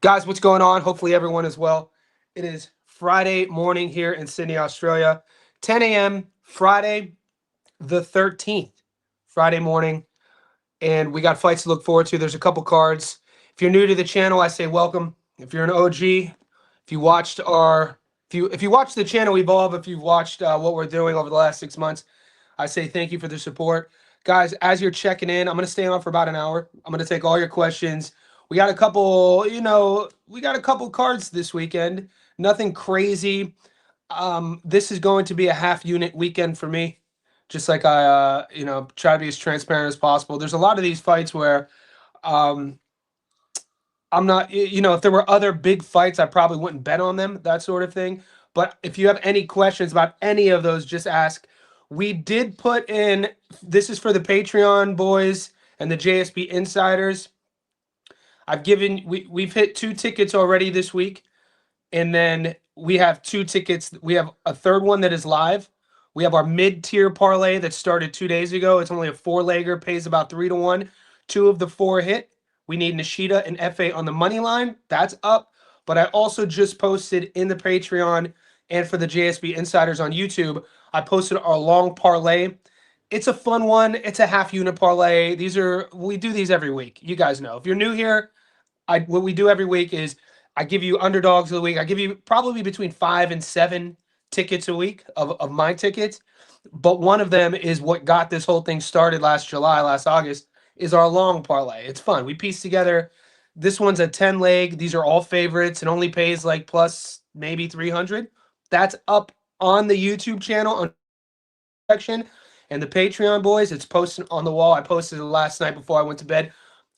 Guys, what's going on? Hopefully everyone is well. It is Friday morning here in Sydney, Australia. 10 a.m. Friday the 13th. Friday morning. And we got fights to look forward to. There's a couple cards. If you're new to the channel, I say welcome. If you're an OG, if you watched our if you watched the channel evolve, if you've watched what we're doing over the last 6 months, I say thank you for the support. Guys, as you're checking in, I'm going to stay on for about an hour. I'm going to take all your questions. We got a couple, we got a couple cards this weekend. Nothing crazy. This is going to be a half unit weekend for me. Just like I, try to be as transparent as possible. There's a lot of these fights where um, I'm not, if there were other big fights, I probably wouldn't bet on them, that sort of thing. But if you have any questions about any of those, just ask. We did put in, this is for the Patreon boys and the JSB insiders. We've hit 2 tickets already this week. And then we have 2 tickets. We have a third one that is live. We have our mid-tier parlay that started 2 days ago. It's only a 4-legger, pays about 3-1. 2 of the 4 hit. We need Nishida and FA on the money line. That's up. But I also just posted in the Patreon and for the JSB insiders on YouTube, I posted our long parlay. It's a fun one. It's a half unit parlay. We do these every week. You guys know. If you're new here, what we do every week is I give you underdogs of the week. I give you probably between 5 and 7 tickets a week of my tickets. But one of them is what got this whole thing started last August, is our long parlay. It's fun. We piece together. This one's a 10 leg. These are all favorites. It only pays like plus maybe 300. That's up on the YouTube channel on section. And the Patreon boys, it's posted on the wall. I posted it last night before I went to bed.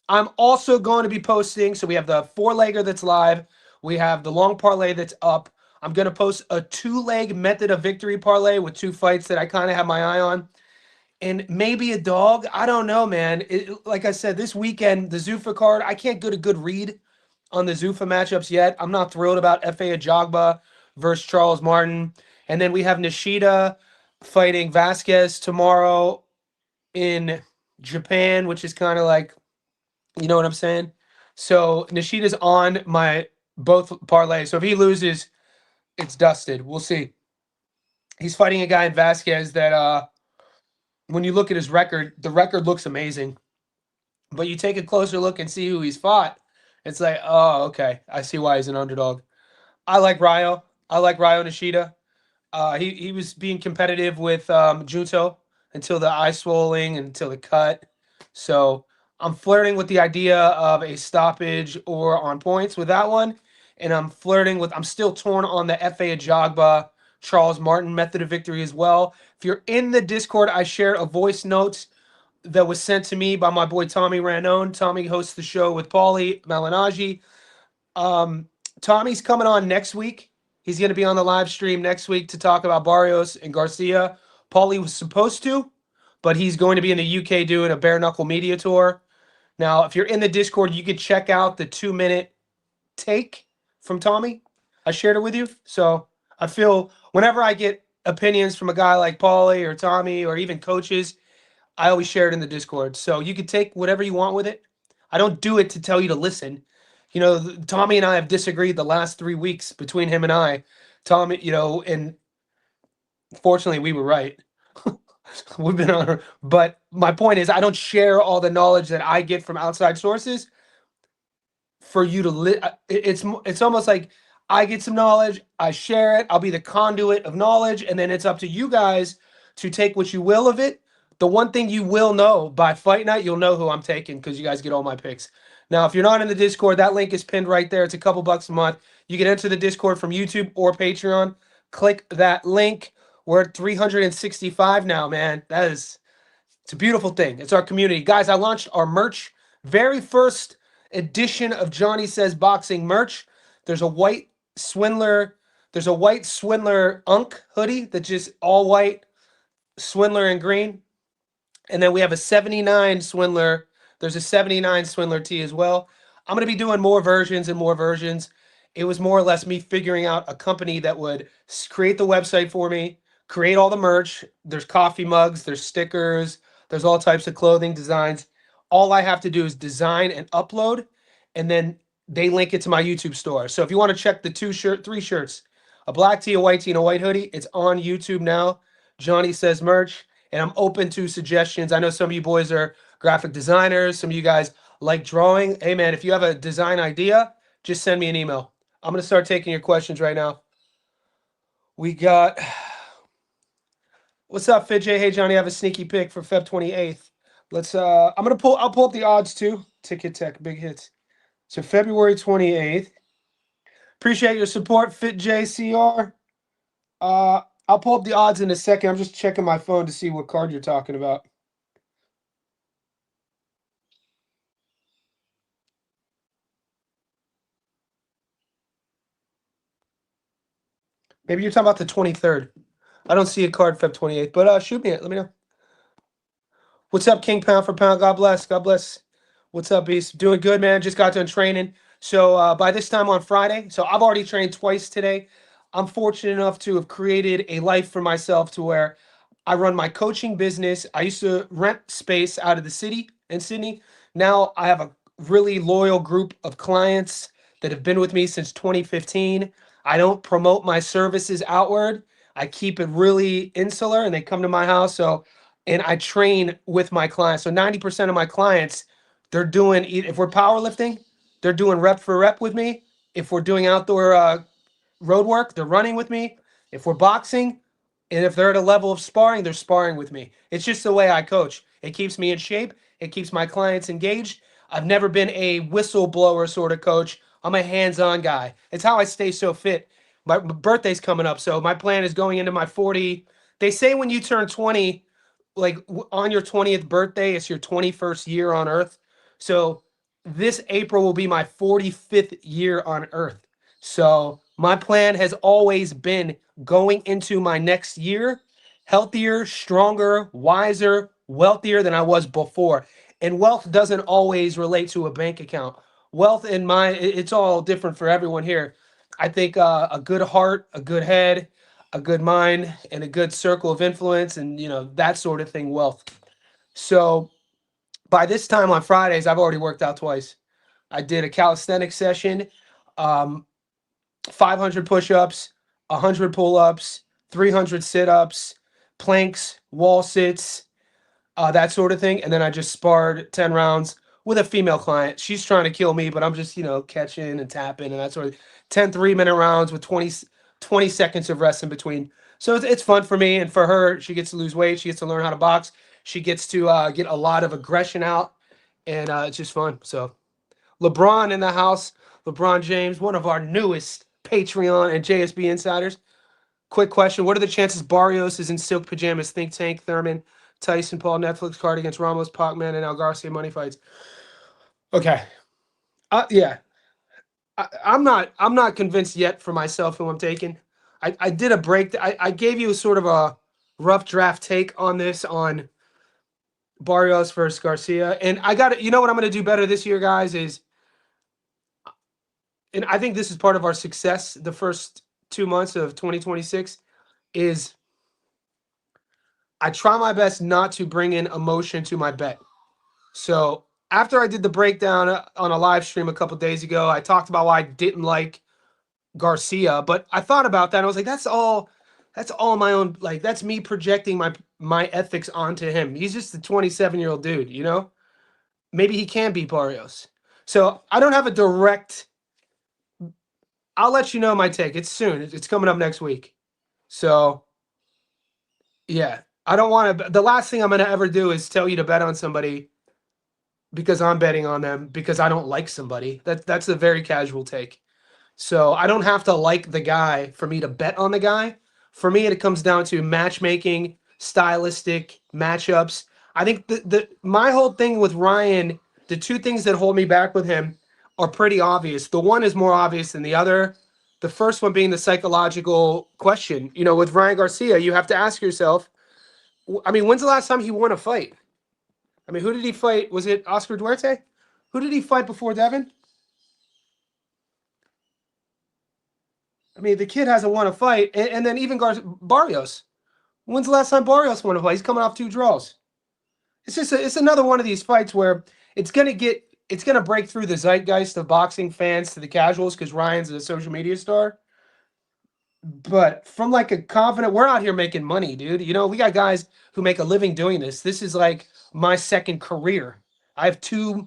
I'm also going to be posting, so we have the 4-legger that's live. We have the long parlay that's up. I'm going to post a 2-leg method of victory parlay with 2 fights that I kind of have my eye on. And maybe a dog. I don't know, man. Like I said, this weekend, the Zuffa card, I can't get a good read on the Zuffa matchups yet. I'm not thrilled about F.A. Ajagba versus Charles Martin. And then we have Nishida fighting Vasquez tomorrow in Japan, which is kind of like, you know what I'm saying? So Nishida's on my both parlays. So if he loses, it's dusted. We'll see. He's fighting a guy in Vasquez that when you look at his record, the record looks amazing. But you take a closer look and see who he's fought. It's like, oh, okay. I see why he's an underdog. I like Ryo. I like Ryo Nishida. He was being competitive with Junto until the eye swelling, until the cut. So I'm flirting with the idea of a stoppage or on points with that one. And I'm still torn on the F.A. Ajagba, Charles Martin method of victory as well. If you're in the Discord, I shared a voice note that was sent to me by my boy Tommy Ranone. Tommy hosts the show with Paulie Malignaggi. Tommy's coming on next week. He's going to be on the live stream next week to talk about Barrios and Garcia. Paulie was supposed to, but he's going to be in the UK doing a bare knuckle media tour. Now, if you're in the Discord, you could check out the 2-minute take from Tommy. I shared it with you. So I feel whenever I get opinions from a guy like Paulie or Tommy or even coaches, I always share it in the Discord. So you could take whatever you want with it. I don't do it to tell you to listen. Tommy and I have disagreed the last 3 weeks between him and I. Tommy, and fortunately we were right. We've been on, but my point is I don't share all the knowledge that I get from outside sources for you to it's almost like I get some knowledge, I share it, I'll be the conduit of knowledge, and then it's up to you guys to take what you will of it. The one thing you will know by fight night, you'll know who I'm taking because you guys get all my picks. Now, if you're not in the Discord, that link is pinned right there. It's a couple bucks a month. You can enter the Discord from YouTube or Patreon. Click that link. We're at 365 now, man. It's a beautiful thing. It's our community. Guys, I launched our merch. Very first edition of Johnny Says Boxing merch. There's a white Swindler Unk hoodie that's just all white, Swindler in green. And then we have a 79 Swindler. There's a 79 Swindler tee as well. I'm going to be doing more versions and more versions. It was more or less me figuring out a company that would create the website for me, create all the merch. There's coffee mugs, there's stickers, there's all types of clothing designs. All I have to do is design and upload, and then they link it to my YouTube store. So if you want to check the three shirts, a black tee, a white tee, and a white hoodie, it's on YouTube now. Johnny Says Merch, and I'm open to suggestions. I know some of you boys are graphic designers. Some of you guys like drawing. Hey man, if you have a design idea, just send me an email. I'm gonna start taking your questions right now. We got, what's up, Fitj? Hey Johnny, I have a sneaky pick for Feb 28th. I'll pull up the odds too. Ticket Tech, big hits. So February 28th. Appreciate your support, FitJCR. I'll pull up the odds in a second. I'm just checking my phone to see what card you're talking about. Maybe you're talking about the 23rd. I don't see a card Feb 28th, but shoot me it. Let me know. What's up, King Pound for Pound? God bless. God bless. What's up, Beast? Doing good, man. Just got done training. So by this time on Friday, so I've already trained twice today. I'm fortunate enough to have created a life for myself to where I run my coaching business. I used to rent space out of the city in Sydney. Now I have a really loyal group of clients that have been with me since 2015. I don't promote my services outward. I keep it really insular and they come to my house. And I train with my clients. So 90% of my clients, they're doing, if we're powerlifting, they're doing rep for rep with me. If we're doing outdoor road work, they're running with me. If we're boxing, and if they're at a level of sparring, they're sparring with me. It's just the way I coach. It keeps me in shape. It keeps my clients engaged. I've never been a whistleblower sort of coach. I'm a hands-on guy. It's how I stay so fit. My birthday's coming up, so my plan is going into my 40. They say when you turn 20, like on your 20th birthday, it's your 21st year on Earth. So this April will be my 45th year on Earth. So my plan has always been going into my next year healthier, stronger, wiser, wealthier than I was before. And wealth doesn't always relate to a bank account. Wealth in it's all different for everyone here. I think a good heart, a good head, a good mind, and a good circle of influence, and that sort of thing, wealth. So by this time on Fridays, I've already worked out twice. I did a calisthenics session, 500 push-ups, 100 pull-ups, 300 sit-ups, planks, wall sits, that sort of thing. And then I just sparred 10 rounds with a female client. She's trying to kill me, but I'm just, catching and tapping and that sort of 10 3-minute rounds with 20 seconds of rest in between. So it's fun for me. And for her, she gets to lose weight. She gets to learn how to box. She gets to get a lot of aggression out. And it's just fun. So LeBron in the house. LeBron James, one of our newest Patreon and JSB insiders. Quick question. What are the chances Barrios is in silk pajamas? Think Tank, Thurman, Tyson, Paul, Netflix card against Ramos, Pacman, and now Garcia money fights. Okay. Yeah. I'm not convinced yet for myself who I'm taking. I did a break. I gave you sort of a rough draft take on this on Barrios versus Garcia. And I got it. You know what I'm going to do better this year, guys, is, and I think this is part of our success the first 2 months of 2026, is I try my best not to bring in emotion to my bet. So after I did the breakdown on a live stream a couple days ago, I talked about why I didn't like Garcia, but I thought about that. And I was like, that's all my own, like, that's me projecting my ethics onto him. He's just a 27-year-old dude, Maybe he can beat Barrios. So I don't have a direct, I'll let you know my take. It's soon. It's coming up next week. So yeah, I don't want to, the last thing I'm going to ever do is tell you to bet on somebody because I'm betting on them because I don't like somebody. That's a very casual take. So I don't have to like the guy for me to bet on the guy. For me, it comes down to matchmaking, stylistic matchups. I think my whole thing with Ryan, the two things that hold me back with him are pretty obvious. The one is more obvious than the other. The first one being the psychological question. With Ryan Garcia, you have to ask yourself, I mean, when's the last time he won a fight? I mean, who did he fight? Was it Oscar Duarte? Who did he fight before Devin? I mean, the kid hasn't won a fight. And then even Barrios. When's the last time Barrios won a fight? He's coming off 2 draws. It's another one of these fights where it's going to get it's going to break through the zeitgeist of boxing fans to the casuals because Ryan's a social media star. But from like a confident, we're out here making money, dude. You know, we got guys who make a living doing this. This is like my second career. I have two,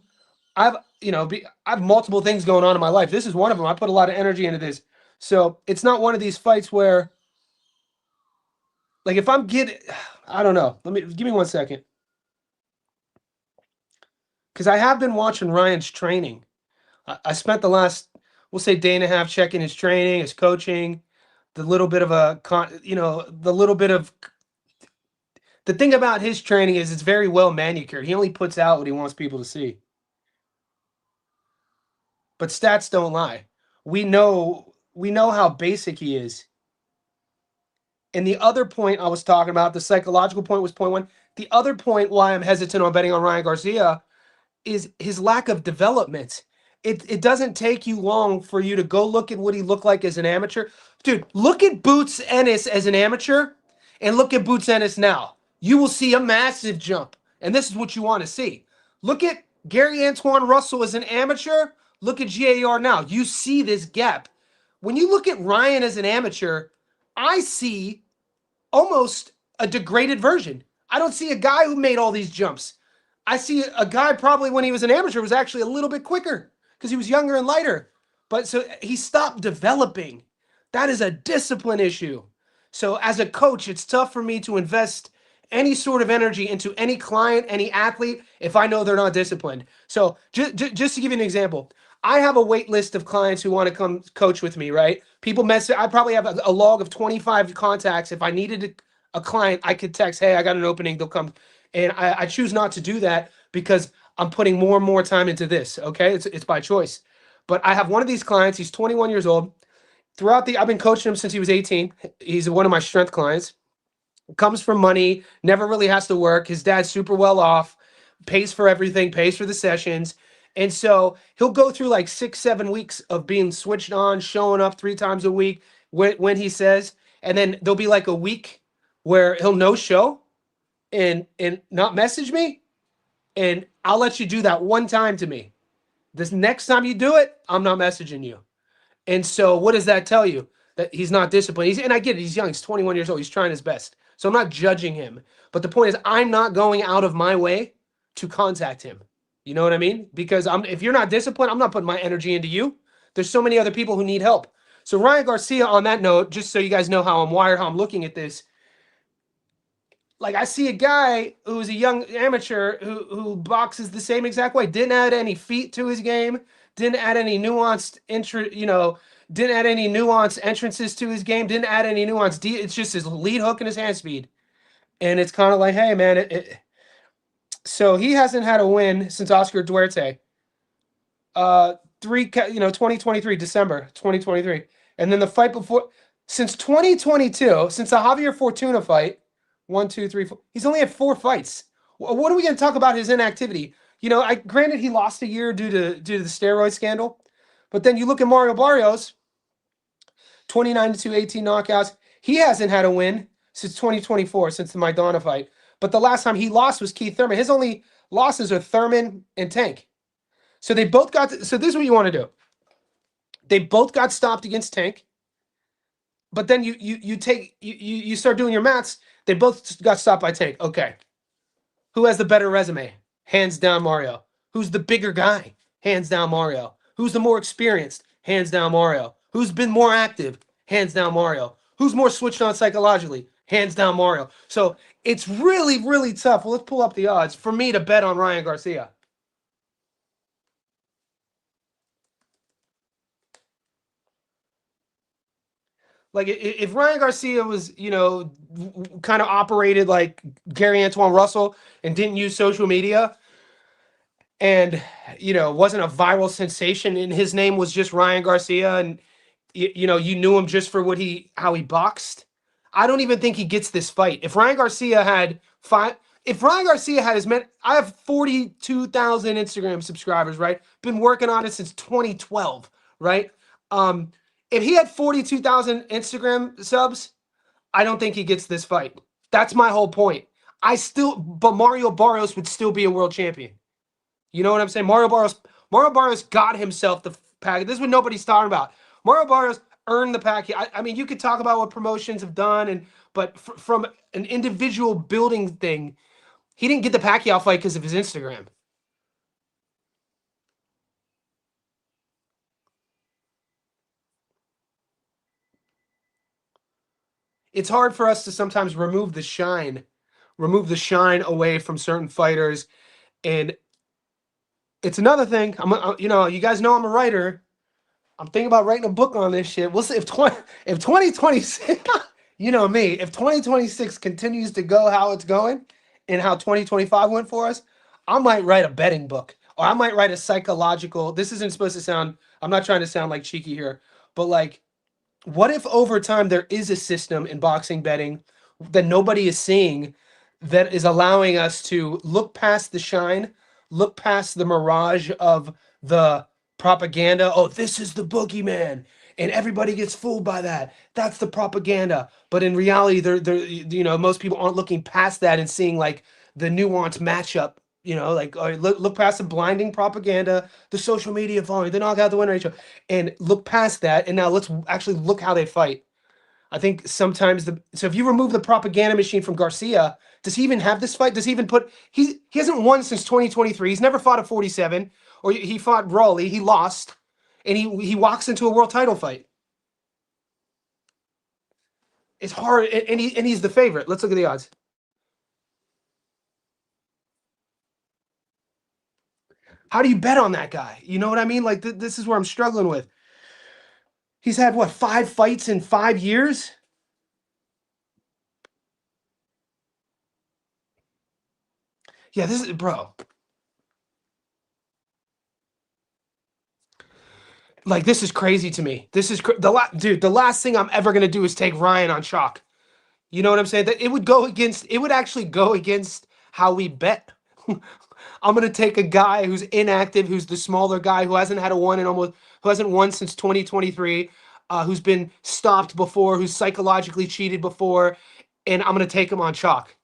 I have multiple things going on in my life. This is one of them. I put a lot of energy into this. So it's not one of these fights where, like, if I'm getting, I don't know. Give me 1 second. Because I have been watching Ryan's training. I spent the last, we'll say, day and a half checking his training, his coaching, the little bit of the thing about his training is it's very well manicured. He only puts out what he wants people to see. But stats don't lie. We know how basic he is. And the other point I was talking about, the psychological point was point one. The other point why I'm hesitant on betting on Ryan Garcia is his lack of development. It doesn't take you long for you to go look at what he looked like as an amateur. Dude, look at Boots Ennis as an amateur and look at Boots Ennis now. You will see a massive jump. And this is what you want to see. Look at Gary Antoine Russell as an amateur. Look at GAR now. You see this gap. When you look at Ryan as an amateur, I see almost a degraded version. I don't see a guy who made all these jumps. I see a guy probably when he was an amateur was actually a little bit quicker because he was younger and lighter. But so he stopped developing. That is a discipline issue. So as a coach, it's tough for me to invest any sort of energy into any client, any athlete, if I know they're not disciplined. So just to give you an example, I have a wait list of clients who want to come coach with me, right? People message. I probably have a log of 25 contacts. If I needed a client, I could text, hey, I got an opening, they'll come. And I choose not to do that because I'm putting more and more time into this, okay? It's by choice. But I have one of these clients, he's 21 years old. I've been coaching him since he was 18. He's one of my strength clients. Comes from money, never really has to work. His dad's super well off, pays for everything, pays for the sessions. And so he'll go through like 6-7 weeks of being switched on, showing up 3 times a week when he says, and then there'll be like a week where he'll no show and not message me. And I'll let you do that one time to me. This next time you do it, I'm not messaging you. And so what does that tell you? That he's not disciplined. And I get it. He's young. He's 21 years old. He's trying his best. So I'm not judging him. But the point is I'm not going out of my way to contact him. You know what I mean? Because if you're not disciplined, I'm not putting my energy into you. There's so many other people who need help. So Ryan Garcia, on that note, just so you guys know how I'm wired, how I'm looking at this, like I see a guy who's a young amateur who boxes the same exact way, didn't add any feet to his game, didn't add any nuanced didn't add any nuanced entrances to his game, didn't add any nuanced. It's just his lead hook and his hand speed. And it's kind of like, hey, man, so he hasn't had a win since Oscar Duarte. 2023, December 2023. And then the fight before, since 2022, since the Javier Fortuna fight, 1, 2, 3, 4, he's only had 4 fights. What are we going to talk about his inactivity? Granted he lost a year due to the steroid scandal, but then you look at Mario Barrios, 29-2, 18 knockouts. He hasn't had a win since 2024, since the Maidana fight. But the last time he lost was Keith Thurman. His only losses are Thurman and Tank. So they both got. So this is what you want to do. They both got stopped against Tank. But then you start doing your maths. They both got stopped by Tank. Okay. Who has the better resume? Hands down, Mario. Who's the bigger guy? Hands down, Mario. Who's the more experienced? Hands down, Mario. Who's been more active? Hands down, Mario. Who's more switched on psychologically? Hands down, Mario. So it's really, really tough. Well, let's pull up the odds for me to bet on Ryan Garcia. Like if Ryan Garcia was, kind of operated like Gary Antoine Russell and didn't use social media and, wasn't a viral sensation and his name was just Ryan Garcia and, you knew him just for how he boxed. I don't even think he gets this fight. If Ryan Garcia had his men, I have 42,000 Instagram subscribers, right? Been working on it since 2012, right? If he had 42,000 Instagram subs, I don't think he gets this fight. That's my whole point. But Mario Barrios would still be a world champion. You know what I'm saying? Mario Barrios got himself the package. This is what nobody's talking about. Mario Barrios earned the package. I mean, you could talk about what promotions have done, but from an individual building thing, he didn't get the Pacquiao fight because of his Instagram. It's hard for us to sometimes remove the shine away from certain fighters, and it's another thing. You guys know I'm a writer. I'm thinking about writing a book on this shit. We'll see if 2026, you know me, if 2026 continues to go how it's going and how 2025 went for us, I might write a betting book or I might write a psychological. This isn't supposed to sound, I'm not trying to sound like cheeky here, but like, what if over time there is a system in boxing betting that nobody is seeing that is allowing us to look past the shine, look past the mirage of the propaganda? Oh, this is the boogeyman, and everybody gets fooled by that. That's the propaganda. But in reality, most people aren't looking past that and seeing like the nuanced matchup. Like look past the blinding propaganda, the social media following, the knockout, the win ratio, and look past that. And now let's actually look how they fight. I think sometimes so if you remove the propaganda machine from Garcia, does he even have this fight? Does he even he hasn't won since 2023. He's never fought at 47, or he fought Raleigh, he lost, and he walks into a world title fight. It's hard, and he's the favorite. Let's look at the odds. How do you bet on that guy? You know what I mean? Like this is where I'm struggling with. He's had what, 5 fights in 5 years? Yeah, this is bro. Like this is crazy to me. This is dude. The last thing I'm ever gonna do is take Ryan on chalk. You know what I'm saying? That it would actually go against how we bet. I'm gonna take a guy who's inactive, who's the smaller guy, who hasn't had a one in almost, who hasn't won since 2023, who's been stopped before, who's psychologically cheated before, and I'm gonna take him on chalk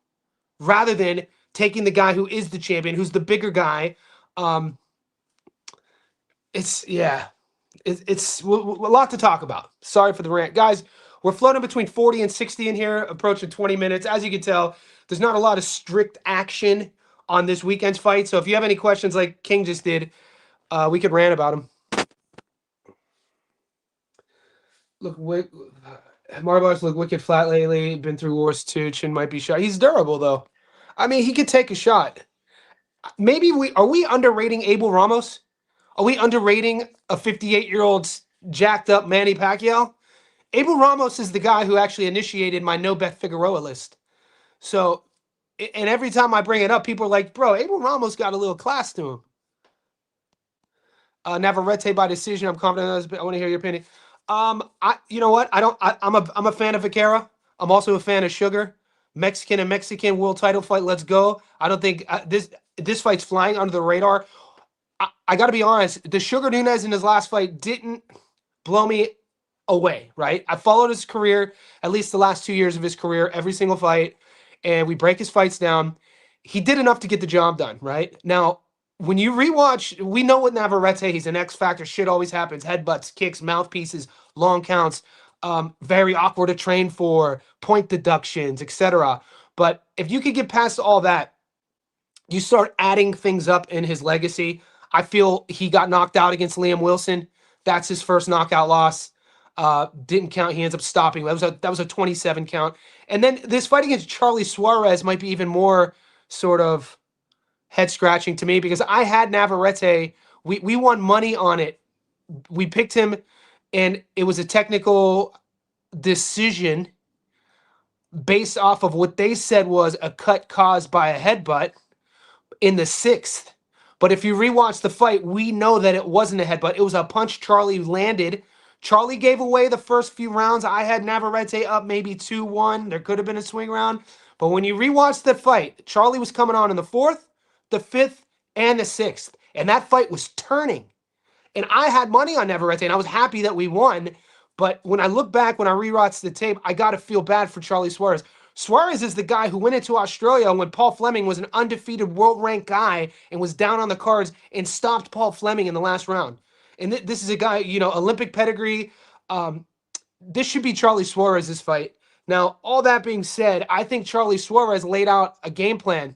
rather than taking the guy who is the champion, who's the bigger guy. Um, it's yeah, it's a lot to talk about. Sorry for the rant, guys. We're floating between 40 and 60 in here, approaching 20 minutes. As you can tell, there's not a lot of strict action on this weekend's fight. So if you have any questions like King just did, we could rant about them. Look, Marbar's look wicked flat lately. Been through wars too. Chin might be shot. He's durable though. I mean, he could take a shot. Maybe are we underrating Abel Ramos? Are we underrating a 58-year-old jacked up Manny Pacquiao? Abel Ramos is the guy who actually initiated my no bet Figueroa list. So, and every time I bring it up, people are like, "Bro, Abel Ramos got a little class to him." Navarrete by decision. I'm confident. I want to hear your opinion. You know what? I'm a fan of Vaquera. I'm also a fan of Sugar. Mexican and Mexican world title fight. Let's go. I don't think this fight's flying under the radar. I got to be honest. The Sugar Nunez in his last fight didn't blow me away. Right? I followed his career, at least the last 2 years of his career, every single fight, and we break his fights down. He did enough to get the job done. Right now, when you rewatch, we know what Navarrete, he's an X factor. Shit always happens. Headbutts, kicks, mouthpieces, long counts. Very awkward to train for, point deductions, etc. But if you could get past all that, you start adding things up in his legacy. I feel he got knocked out against Liam Wilson. That's his first knockout loss. Didn't count. He ends up stopping. That was a 27 count. And then this fight against Charlie Suarez might be even more sort of head scratching to me because I had Navarrete. We won money on it. We picked him, and it was a technical decision based off of what they said was a cut caused by a headbutt in the sixth. But if you rewatch the fight, we know that it wasn't a headbutt. It was a punch Charlie landed. Charlie gave away the first few rounds. I had Navarrete up maybe 2-1. There could have been a swing round. But when you rewatch the fight, Charlie was coming on in the fourth, the fifth, and the sixth. And that fight was turning. And I had money on Navarrete, and I was happy that we won. But when I look back, when I rewatch the tape, I got to feel bad for Charlie Suarez. Suarez is the guy who went into Australia when Paul Fleming was an undefeated world-ranked guy and was down on the cards and stopped Paul Fleming in the last round. And this is a guy, Olympic pedigree. Um, this should be Charlie Suarez's fight. Now, all that being said, I think Charlie Suarez laid out a game plan.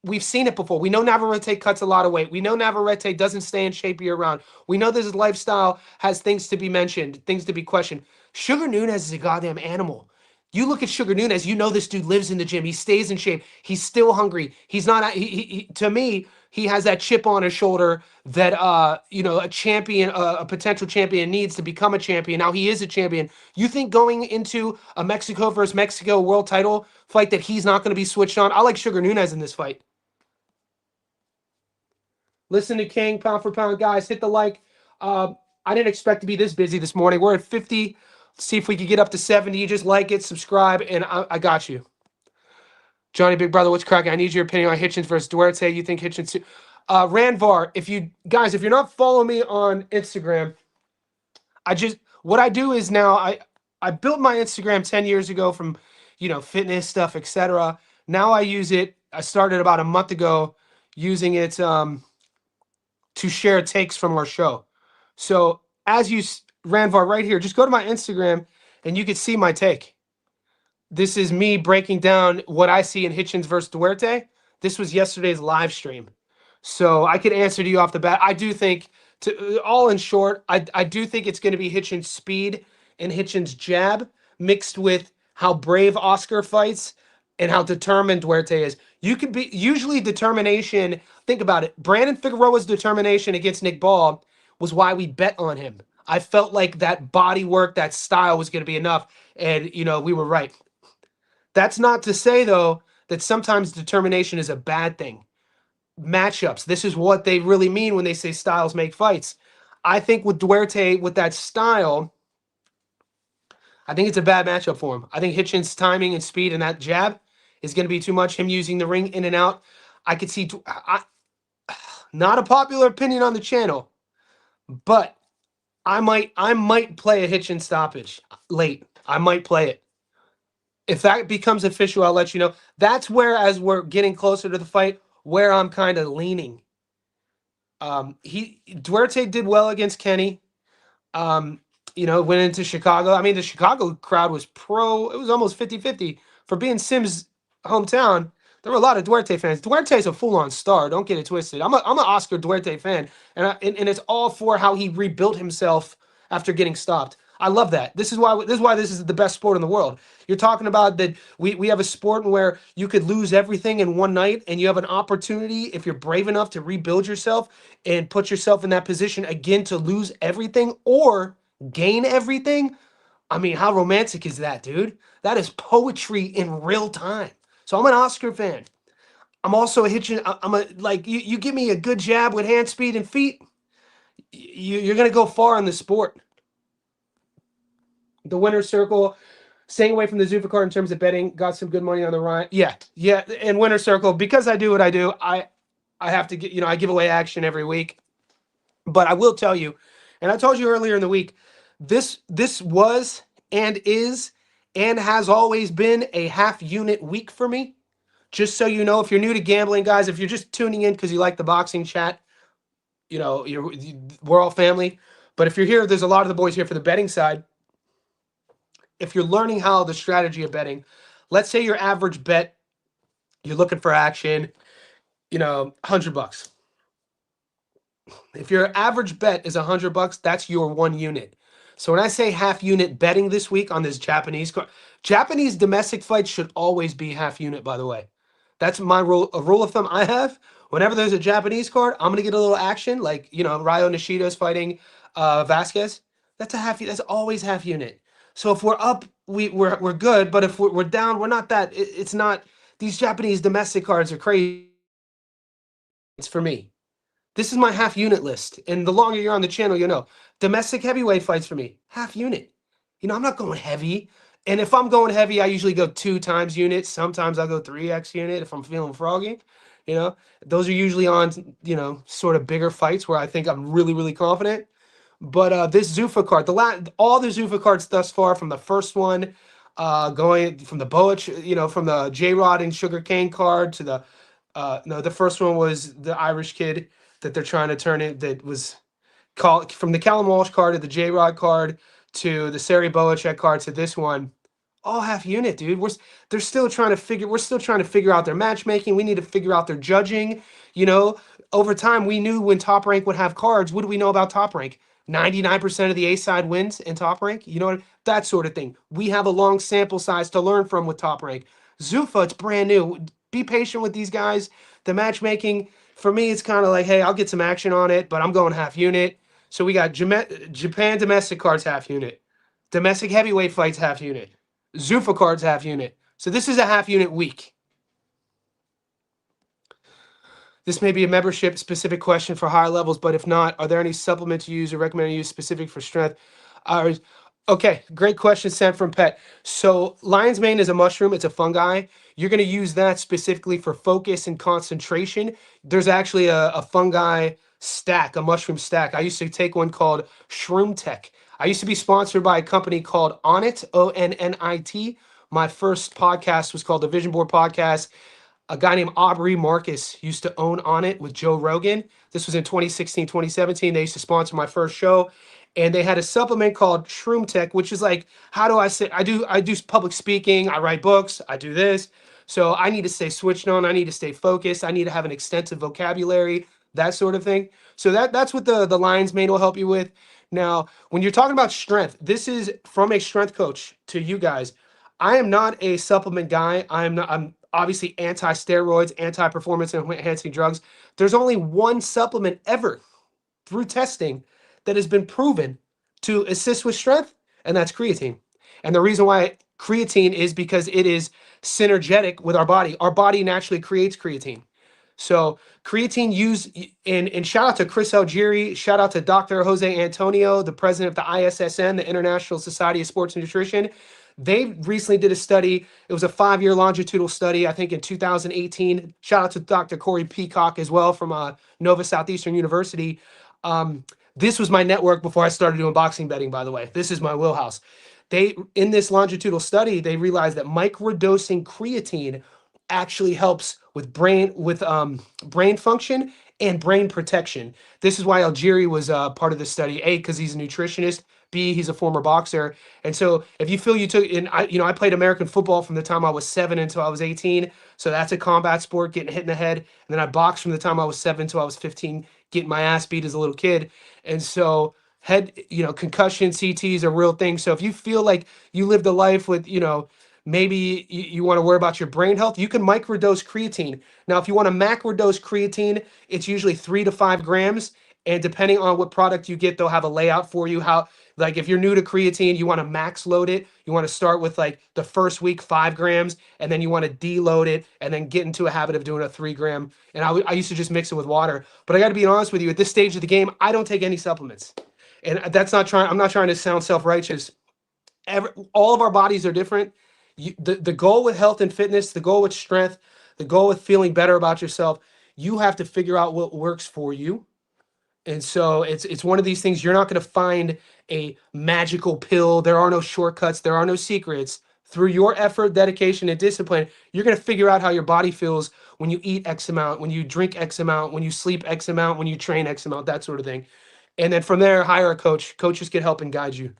We've seen it before. We know Navarrete cuts a lot of weight. We know Navarrete doesn't stay in shape year round. We know that his lifestyle has things to be mentioned, things to be questioned. Sugar Nunez is a goddamn animal. You look at Sugar Nunez, you know this dude lives in the gym. He stays in shape. He's still hungry. He's not. To me, he has that chip on his shoulder that a champion, a potential champion needs to become a champion. Now he is a champion. You think going into a Mexico versus Mexico world title fight that he's not going to be switched on? I like Sugar Nunez in this fight. Listen to King, pound for pound, guys. Hit the like. I didn't expect to be this busy this morning. We're at 50. Let's see if we can get up to 70. Just like it, subscribe, and I got you. Johnny Big Brother, what's cracking? I need your opinion on Hitchens versus Duarte. You think Hitchens? Ranvar, if you're not following me on Instagram, what I do is now I built my Instagram 10 years ago from fitness stuff, etc. Now I use it. I started about a month ago using it to share takes from our show. So as you, Ranvar, right here, just go to my Instagram and you can see my take. This is me breaking down what I see in Hitchens versus Duarte. This was yesterday's live stream. So I could answer to you off the bat. I do think, all in short, I do think it's going to be Hitchens' speed and Hitchens' jab mixed with how brave Oscar fights and how determined Duarte is. You could be usually determination. Think about it. Brandon Figueroa's determination against Nick Ball was why we bet on him. I felt like that body work, that style was going to be enough. And, we were right. That's not to say, though, that sometimes determination is a bad thing. Matchups. This is what they really mean when they say styles make fights. I think with Duarte, with that style, I think it's a bad matchup for him. I think Hitchens' timing and speed and that jab is going to be too much. Him using the ring in and out. I could see, not a popular opinion on the channel, but I might play a Hitchens stoppage late. I might play it. If that becomes official, I'll let you know. That's where, as we're getting closer to the fight, where I'm kind of leaning. Duarte did well against Kenny. Went into Chicago. I mean, the Chicago crowd was pro. It was almost 50-50. For being Sims' hometown, there were a lot of Duarte fans. Duarte's a full-on star. Don't get it twisted. I'm an Oscar Duarte fan, and it's all for how he rebuilt himself after getting stopped. I love that. This is why this is the best sport in the world. You're talking about that we have a sport where you could lose everything in one night, and you have an opportunity, if you're brave enough, to rebuild yourself and put yourself in that position again to lose everything or gain everything. I mean, how romantic is that, dude? That is poetry in real time. So I'm an Oscar fan. I'm also a Hitchens. You give me a good jab with hand speed and feet, you're gonna go far in the sport. The winner's circle, staying away from the Zuffa card in terms of betting, got some good money on the Ryan. Yeah. And winner's circle, because I do what I do, I have to get, I give away action every week. But I will tell you, and I told you earlier in the week, this was and is and has always been a half unit week for me. Just so you know, if you're new to gambling, guys, if you're just tuning in because you like the boxing chat, we're all family. But if you're here, there's a lot of the boys here for the betting side. If you're learning how the strategy of betting, let's say your average bet, you're looking for action, $100. If your average bet is $100, that's your 1 unit. So when I say half unit betting this week on this Japanese card, Japanese domestic fights should always be half unit, by the way. That's my rule, a rule of thumb I have. Whenever there's a Japanese card, I'm going to get a little action, like, Ryo Nishida's fighting Vasquez. That's always half unit. So if we're up, we're good. But if we're down, we're not that. It's not. These Japanese domestic cards are crazy. It's for me. This is my half unit list. And the longer you're on the channel, domestic heavyweight fights for me, half unit. I'm not going heavy. And if I'm going heavy, I usually go 2 times unit. Sometimes I'll go 3x unit if I'm feeling froggy. Those are usually on, sort of bigger fights where I think I'm really, really confident. But this Zuffa card, all the Zuffa cards thus far, from the first one going from the from the J Rod and Sugarcane card to the no, the first one was the Irish kid that they're trying to turn it. That was called from the Callum Walsh card to the J Rod card to the Sari Boacek card to this one. All half unit, dude. They're still trying to figure. We're still trying to figure out their matchmaking. We need to figure out their judging. You know, over time, we knew when Top Rank would have cards. What do we know about Top Rank? 99% of the A side wins in Top Rank. You know what? That sort of thing. We have a long sample size to learn from with Top Rank. Zuffa, it's brand new. Be patient with these guys. The matchmaking, for me, it's kind of like, hey, I'll get some action on it, but I'm going half unit. So we got Japan domestic cards half unit, domestic heavyweight fights half unit, Zuffa cards half unit. So this is a half unit week. This may be a membership specific question for higher levels, but if not, are there any supplements you use or recommend you use specific for strength? Okay, great question sent from Pet. So lion's mane is a mushroom. It's a fungi. You're going to use that specifically for focus and concentration. There's actually a fungi stack, a mushroom stack. I used to take one called Shroom Tech. I used to be sponsored by a company called Onnit, Onnit. My first podcast was called the Vision Board Podcast. A guy named Aubrey Marcus used to own On It with Joe Rogan. This was in 2016, 2017. They used to sponsor my first show. And they had a supplement called Shroom Tech, which is like, how do I say I do public speaking, I write books, I do this. So I need to stay switched on, I need to stay focused, I need to have an extensive vocabulary, that sort of thing. So that's what the lion's mane will help you with. Now, when you're talking about strength, this is from a strength coach to you guys. I am not a supplement guy. I'm obviously anti-steroids, anti-performance enhancing drugs. There's only one supplement ever through testing that has been proven to assist with strength, and that's creatine. And the reason why creatine is because it is synergetic with our body. Our body naturally creates creatine. So creatine used and shout out to Chris Algieri, shout out to Dr. Jose Antonio, the president of the ISSN, the International Society of Sports Nutrition. They recently did a study. It was a 5-year longitudinal study, I think in 2018. Shout out to Dr. Corey Peacock as well from Nova Southeastern University. This was my network before I started doing boxing betting, by the way. This is my wheelhouse. They, in this longitudinal study, they realized that microdosing creatine actually helps with brain function and brain protection. This is why Algieri was part of the study. A, because he's a nutritionist. B, he's a former boxer. And so if you feel you took in, I played American football from the time I was 7 until I was 18. So that's a combat sport, getting hit in the head. And then I boxed from the time I was 7 until I was 15, getting my ass beat as a little kid. And so concussion, CTs are real things. So if you feel like you lived a life with, maybe you want to worry about your brain health, you can microdose creatine. Now, if you want to macrodose creatine, it's usually 3 to 5 grams. And depending on what product you get, they'll have a layout for you. Like if you're new to creatine, you want to max load it. You want to start with like the first week, 5 grams, and then you want to deload it and then get into a habit of doing a 3 gram. And I used to just mix it with water. But I got to be honest with you, at this stage of the game, I don't take any supplements. And I'm not trying to sound self-righteous. All of our bodies are different. The goal with health and fitness, the goal with strength, the goal with feeling better about yourself, you have to figure out what works for you. And so it's one of these things. You're not going to find a magical pill. There are no shortcuts. There are no secrets. Through your effort, dedication, and discipline, you're going to figure out how your body feels when you eat X amount, when you drink X amount, when you sleep X amount, when you train X amount, that sort of thing. And then from there, hire a coach. Coaches can help and guide you.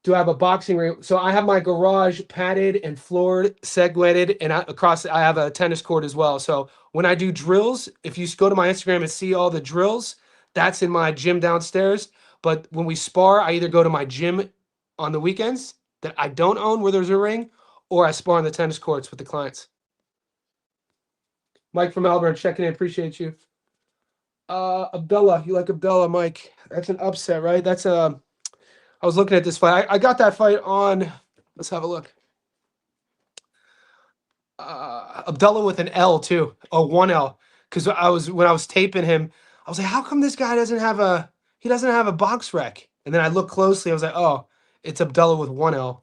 Do I have a boxing ring? So I have my garage padded and floored, segmented, and across I have a tennis court as well. So when I do drills, if you go to my Instagram and see all the drills, that's in my gym downstairs. But when we spar, I either go to my gym on the weekends that I don't own where there's a ring, or I spar on the tennis courts with the clients. Mike from Melbourne checking in. Appreciate you. Abdullah, you like Abdullah, Mike? That's an upset, right? I was looking at this fight. I got that fight on. Let's have a look. Abdullah with an L too, a 1L. Because when I was taping him, I was like, how come this guy doesn't have a box rec? And then I looked closely. I was like, oh, it's Abdullah with 1L.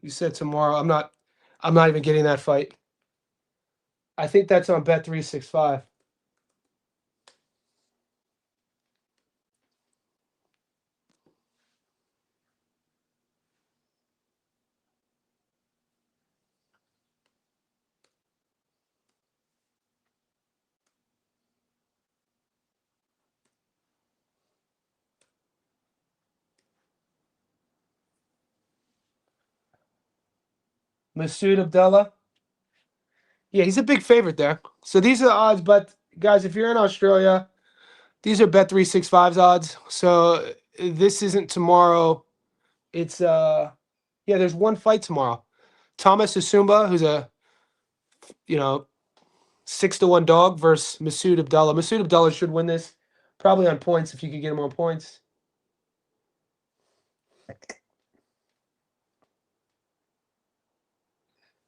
You said tomorrow. I'm not even getting that fight. I think that's on Bet365. Masood Abdullah. Yeah, he's a big favorite there. So these are the odds, but guys, if you're in Australia, these are Bet365's odds. So this isn't tomorrow. It's yeah, there's one fight tomorrow. Thomas Asumba, who's a you know 6-1 dog versus Masood Abdullah. Masood Abdullah should win this, probably on points if you could get him on points.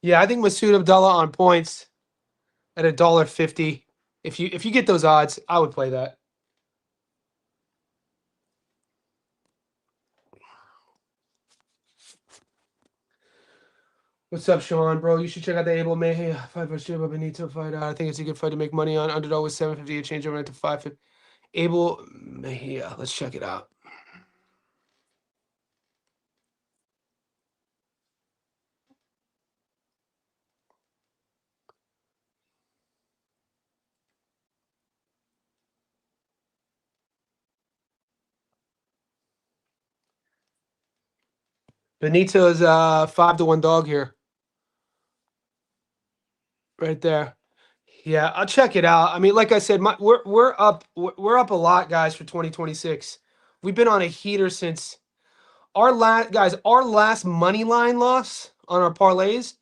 Yeah, I think Masood Abdullah on points at $1.50. If you get those odds, I would play that. What's up, Sean, bro? You should check out the Abel Mejia fight versus Jibba Benito fight. I think it's a good fight to make money on. Underdog was 750. A change overnight to 550. Abel Mejia. Let's check it out. Benito's 5-1 dog here, right there. Yeah, I'll check it out. I mean, like I said, we're up a lot, guys, for 2026. We've been on a heater since our last money line loss on our parlays.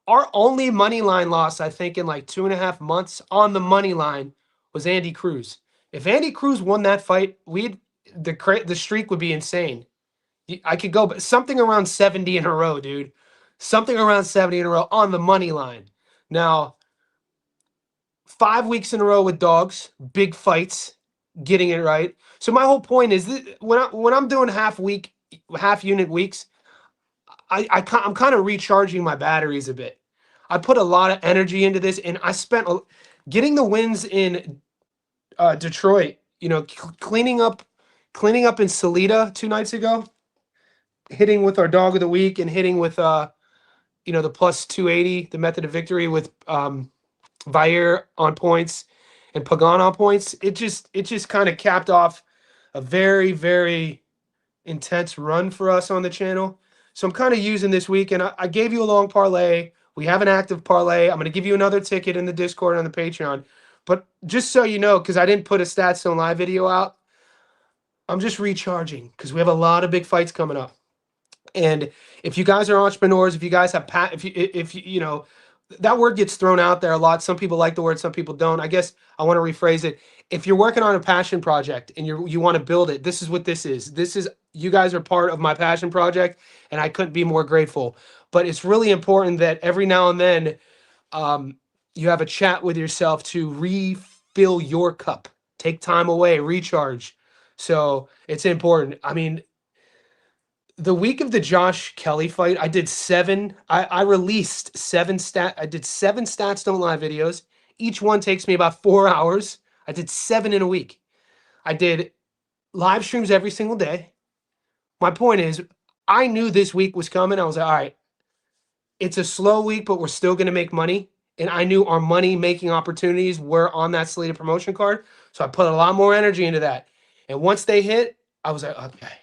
Our only money line loss, I think, in like 2.5 months on the money line was Andy Cruz. If Andy Cruz won that fight, the streak would be insane. I could go, but something around 70 in a row, dude. Something around 70 in a row on the money line. Now, 5 weeks in a row with dogs, big fights, getting it right. So my whole point is that when I'm doing half unit weeks, I'm kind of recharging my batteries a bit. I put a lot of energy into this, and I spent getting the wins in Detroit. Cleaning up in Salida 2 nights ago, hitting with our dog of the week, and hitting with the plus 280, the method of victory with Vair on points and Pagan on points. It just kind of capped off a very, very intense run for us on the channel. So I'm kind of using this week, and I gave you a long parlay. We have an active parlay. I'm going to give you another ticket in the Discord and on the Patreon. But just so you know, because I didn't put a Stats Zone Live video out, I'm just recharging because we have a lot of big fights coming up. And if you guys are entrepreneurs, if you guys have if you know that word gets thrown out there a lot. Some people like the word, some people don't. I guess I want to rephrase it. If you're working on a passion project and you want to build it, this is what this is. This is you guys are part of my passion project, and I couldn't be more grateful. But it's really important that every now and then you have a chat with yourself to refill your cup, take time away, recharge. So it's important. I mean, the week of the Josh Kelly fight, I did seven. I released I did 7 Stats Don't Lie videos. Each one takes me about 4 hours. I did 7 in a week. I did live streams every single day. My point is, I knew this week was coming. I was like, all right, it's a slow week, but we're still going to make money. And I knew our money making opportunities were on that slated promotion card. So I put a lot more energy into that. And once they hit, I was like, okay,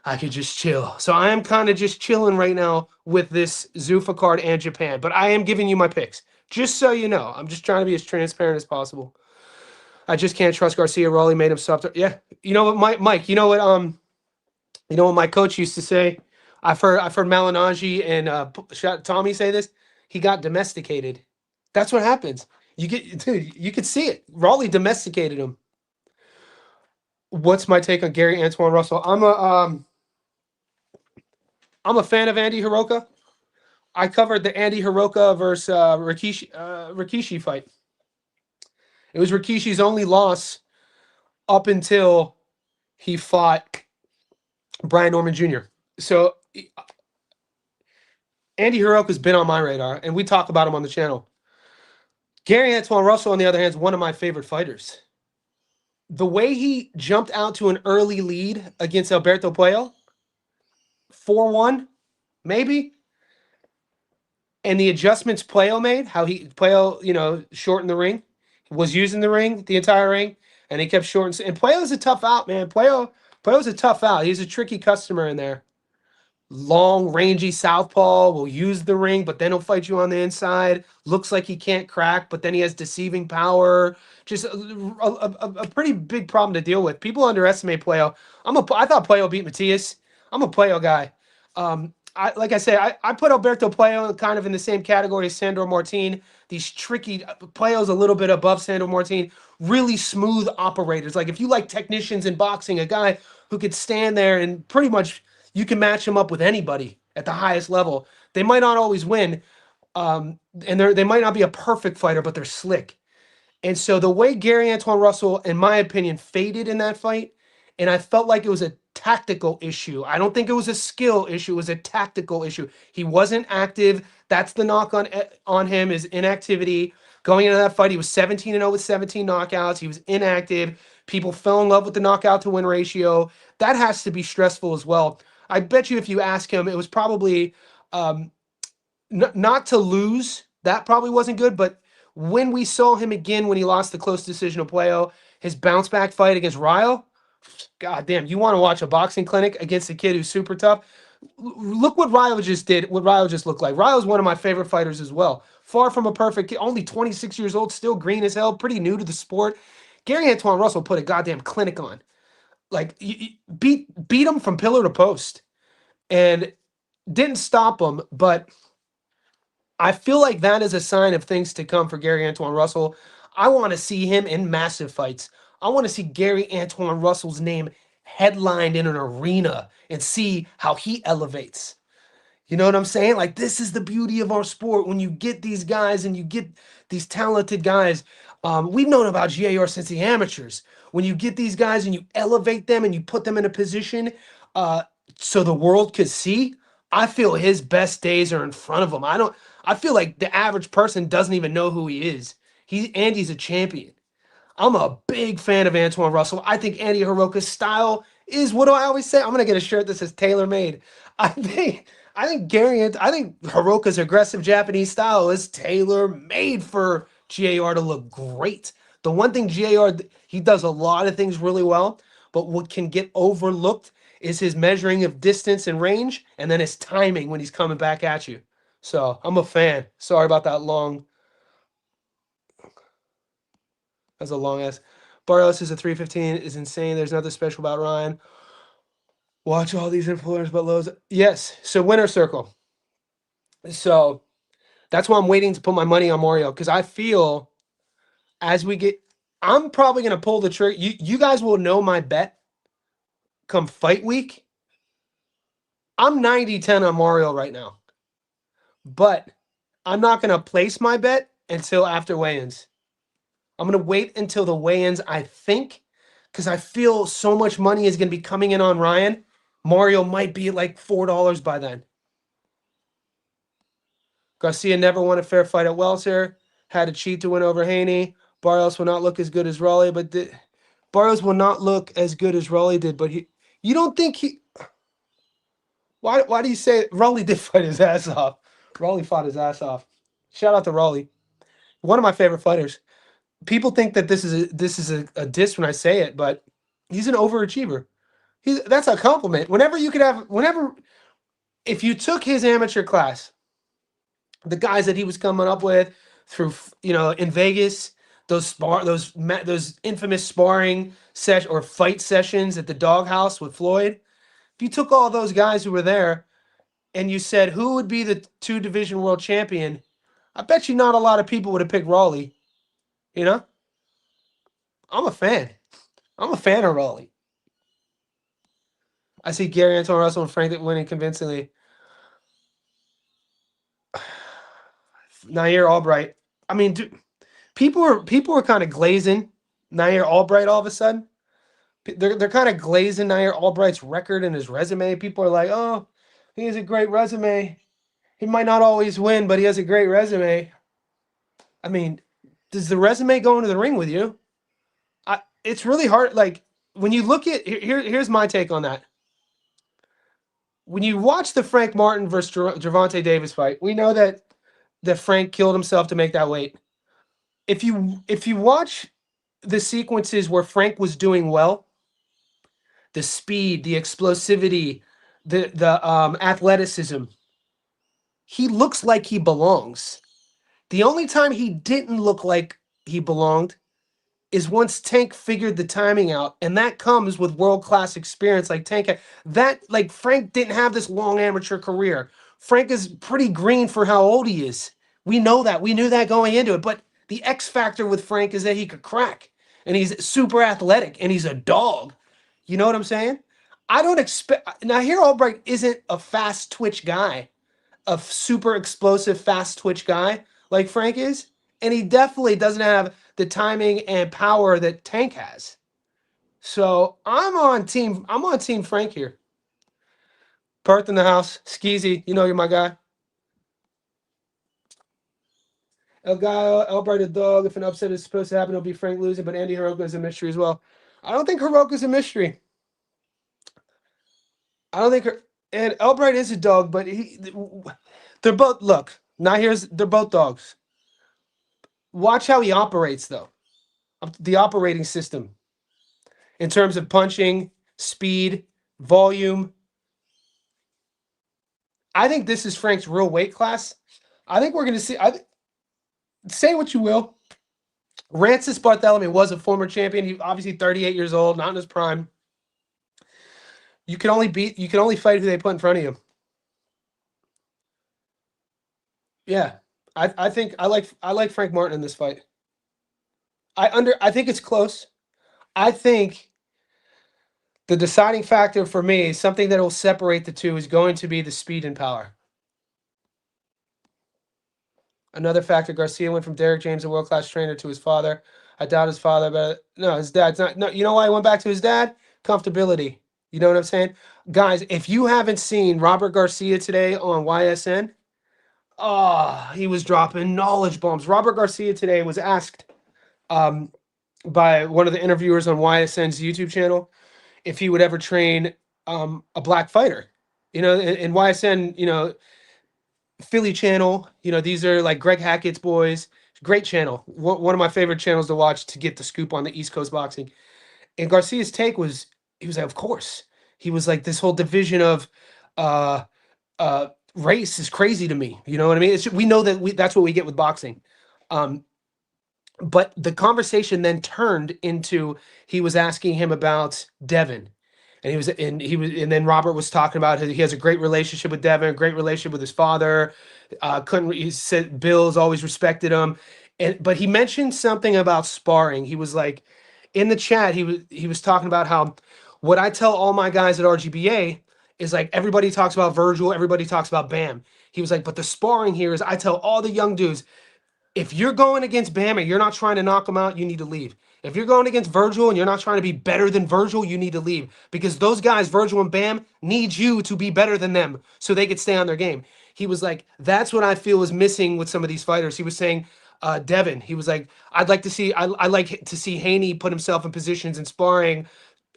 I could just chill. So I am kind of just chilling right now with this Zuffa card and Japan. But I am giving you my picks, just so you know. I'm just trying to be as transparent as possible. I just can't trust Garcia. Raleigh made him soft. Yeah, you know what, Mike. You know what my coach used to say. I've heard Malinagi and Tommy say this. He got domesticated. That's what happens. You could see it. Raleigh domesticated him. What's my take on Gary Antoine Russell? I'm a fan of Andy Hiroka. I covered the Andy Hiroka versus Rikishi fight. It was Rikishi's only loss up until he fought Brian Norman Jr. So Andy Hiroka's been on my radar, and we talk about him on the channel. Gary Antoine Russell, on the other hand, is one of my favorite fighters. The way he jumped out to an early lead against Alberto Puello, 4-1, maybe, and the adjustments Puello made, how Puello, shortened the ring, was using the ring, the entire ring, and he kept shortening. And Puello's a tough out, man. Puello's a tough out. He's a tricky customer in there. Long, rangy southpaw will use the ring, but then he'll fight you on the inside. Looks like he can't crack, but then he has deceiving power. Just a pretty big problem to deal with. People underestimate Puello. I thought Puello beat Matias. I'm a Puello guy. Like I said, I put Alberto Puello kind of in the same category as Sandor Martin. These tricky Puello's a little bit above Sandor Martin. Really smooth operators. Like if you like technicians in boxing, a guy who could stand there and pretty much you can match him up with anybody at the highest level. They might not always win, and they might not be a perfect fighter, but they're slick. And so the way Gary Antoine Russell, in my opinion, faded in that fight, and I felt like it was a tactical issue. I don't think it was a skill issue. It was a tactical issue. He wasn't active. That's the knock on him, is inactivity. Going into that fight, he was 17-0 with 17 knockouts. He was inactive. People fell in love with the knockout to win ratio. That has to be stressful as well. I bet you if you ask him, it was probably not to lose. That probably wasn't good. But when we saw him again, when he lost the close decision to Puello, his bounce back fight against Ryo, God damn, you want to watch a boxing clinic against a kid who's super tough? Look what Ryo just did, what Ryo just looked like. Ryo's one of my favorite fighters as well. Far from a perfect kid, only 26 years old, still green as hell, pretty new to the sport. Gary Antoine Russell put a goddamn clinic on. Like, beat him from pillar to post. And didn't stop him, but I feel like that is a sign of things to come for Gary Antoine Russell. I want to see him in massive fights. I want to see Gary Antoine Russell's name headlined in an arena and see how he elevates. You know what I'm saying? Like, this is the beauty of our sport. When you get these guys and you get these talented guys, we've known about GAR since the amateurs. When you get these guys and you elevate them and you put them in a position so the world could see, I feel his best days are in front of him. I feel like the average person doesn't even know who he is. Andy's a champion. I'm a big fan of Antoine Russell. I think Andy Hiroka's style is, what do I always say? I'm gonna get a shirt that says tailor made. I think Hiroka's aggressive Japanese style is tailor made for GAR to look great. The one thing GAR, he does a lot of things really well, but what can get overlooked is his measuring of distance and range, and then his timing when he's coming back at you. So I'm a fan. Sorry about that long. That's a long ass. Barrios is a 315 is insane. There's nothing special about Ryan. Watch all these influencers but lows. Yes. So winner circle. So that's why I'm waiting to put my money on Mario, because I feel as we get, I'm probably gonna pull the trigger. You guys will know my bet come fight week. I'm 90-10 on Mario right now, but I'm not gonna place my bet until after weigh-ins. I'm going to wait until the weigh-ins, I think, because I feel so much money is going to be coming in on Ryan. Mario might be at like $4 by then. Garcia never won a fair fight at welter. Had to cheat to win over Haney. Barrios will not look as good as Raleigh, but Barrios will not look as good as Raleigh did. But you don't think he? Why do you say Raleigh did fight his ass off? Raleigh fought his ass off. Shout out to Raleigh, one of my favorite fighters. People think that this is a diss when I say it, but he's an overachiever. That's a compliment. If you took his amateur class, the guys that he was coming up with through, in Vegas, those infamous sparring or fight sessions at the doghouse with Floyd, if you took all those guys who were there and you said who would be the 2-division world champion, I bet you not a lot of people would have picked Raleigh. I'm a fan. I'm a fan of Raleigh. I see Gary Antoine Russell and Frank winning convincingly. Nair Albright. I mean, dude, people are kind of glazing Nair Albright all of a sudden. They're kind of glazing Nair Albright's record and his resume. People are like, oh, he has a great resume. He might not always win, but he has a great resume. I mean, does the resume go into the ring with you? It's really hard. Like when you look at here's my take on that. When you watch the Frank Martin versus Gervonta Davis fight, we know that Frank killed himself to make that weight. If you watch the sequences where Frank was doing well, the speed, the explosivity, the athleticism, he looks like he belongs. The only time he didn't look like he belonged is once Tank figured the timing out, and that comes with world-class experience like Tank had. That like Frank didn't have this long amateur career. Frank is pretty green for how old he is. We know that. We knew that going into it. But the X factor with Frank is that he could crack, and he's super athletic, and he's a dog. You know what I'm saying? I don't expect now. Here, Albright isn't a fast twitch guy, a super explosive fast twitch guy like Frank is, and he definitely doesn't have the timing and power that Tank has. So I'm on team Frank here. Perth in the house. Skeezy, you know you're my guy. El Gallo, Albright a dog. If an upset is supposed to happen, it'll be Frank losing, but Andy Hiroka is a mystery as well. I don't think Hiroka's a mystery. I don't think her and Albright is a dog, but they're both they're both dogs. Watch how he operates though. The operating system in terms of punching, speed, volume. I think this is Frank's real weight class. I think we're going to see. Say what you will. Rancis Barthélemy was a former champion. He obviously 38 years old, not in his prime. You can only fight who they put in front of you. Yeah, I think I like Frank Martin in this fight. I think it's close. I think the deciding factor for me, something that will separate the two, is going to be the speed and power. Another factor, Garcia went from Derek James, a world-class trainer, to his father. I doubt his father, but no, his dad's not. No, you know why he went back to his dad? Comfortability. You know what I'm saying? Guys, if you haven't seen Robert Garcia today on YSN, he was dropping knowledge bombs. Robert Garcia today was asked by one of the interviewers on YSN's YouTube channel if he would ever train a black fighter. You know, in YSN, you know, Philly channel, you know, these are like Greg Hackett's boys. Great channel. One of my favorite channels to watch to get the scoop on the East Coast boxing. And Garcia's take was, he was like, of course. He was like, this whole division of race is crazy to me. You know what I mean? We know that that's what we get with boxing. But the conversation then turned into, he was asking him about Devin. And then Robert was talking about he has a great relationship with Devin, a great relationship with his father. He said Bill's always respected him. But he mentioned something about sparring. He was like, in the chat, he was talking about how what I tell all my guys at RGBA is like, everybody talks about Virgil, everybody talks about Bam. He was like, but the sparring here is, I tell all the young dudes, if you're going against Bam and you're not trying to knock him out, you need to leave. If you're going against Virgil and you're not trying to be better than Virgil, you need to leave. Because those guys, Virgil and Bam, need you to be better than them so they could stay on their game. He was like, that's what I feel is missing with some of these fighters. He was saying, Devin, he was like, I like to see Haney put himself in positions in sparring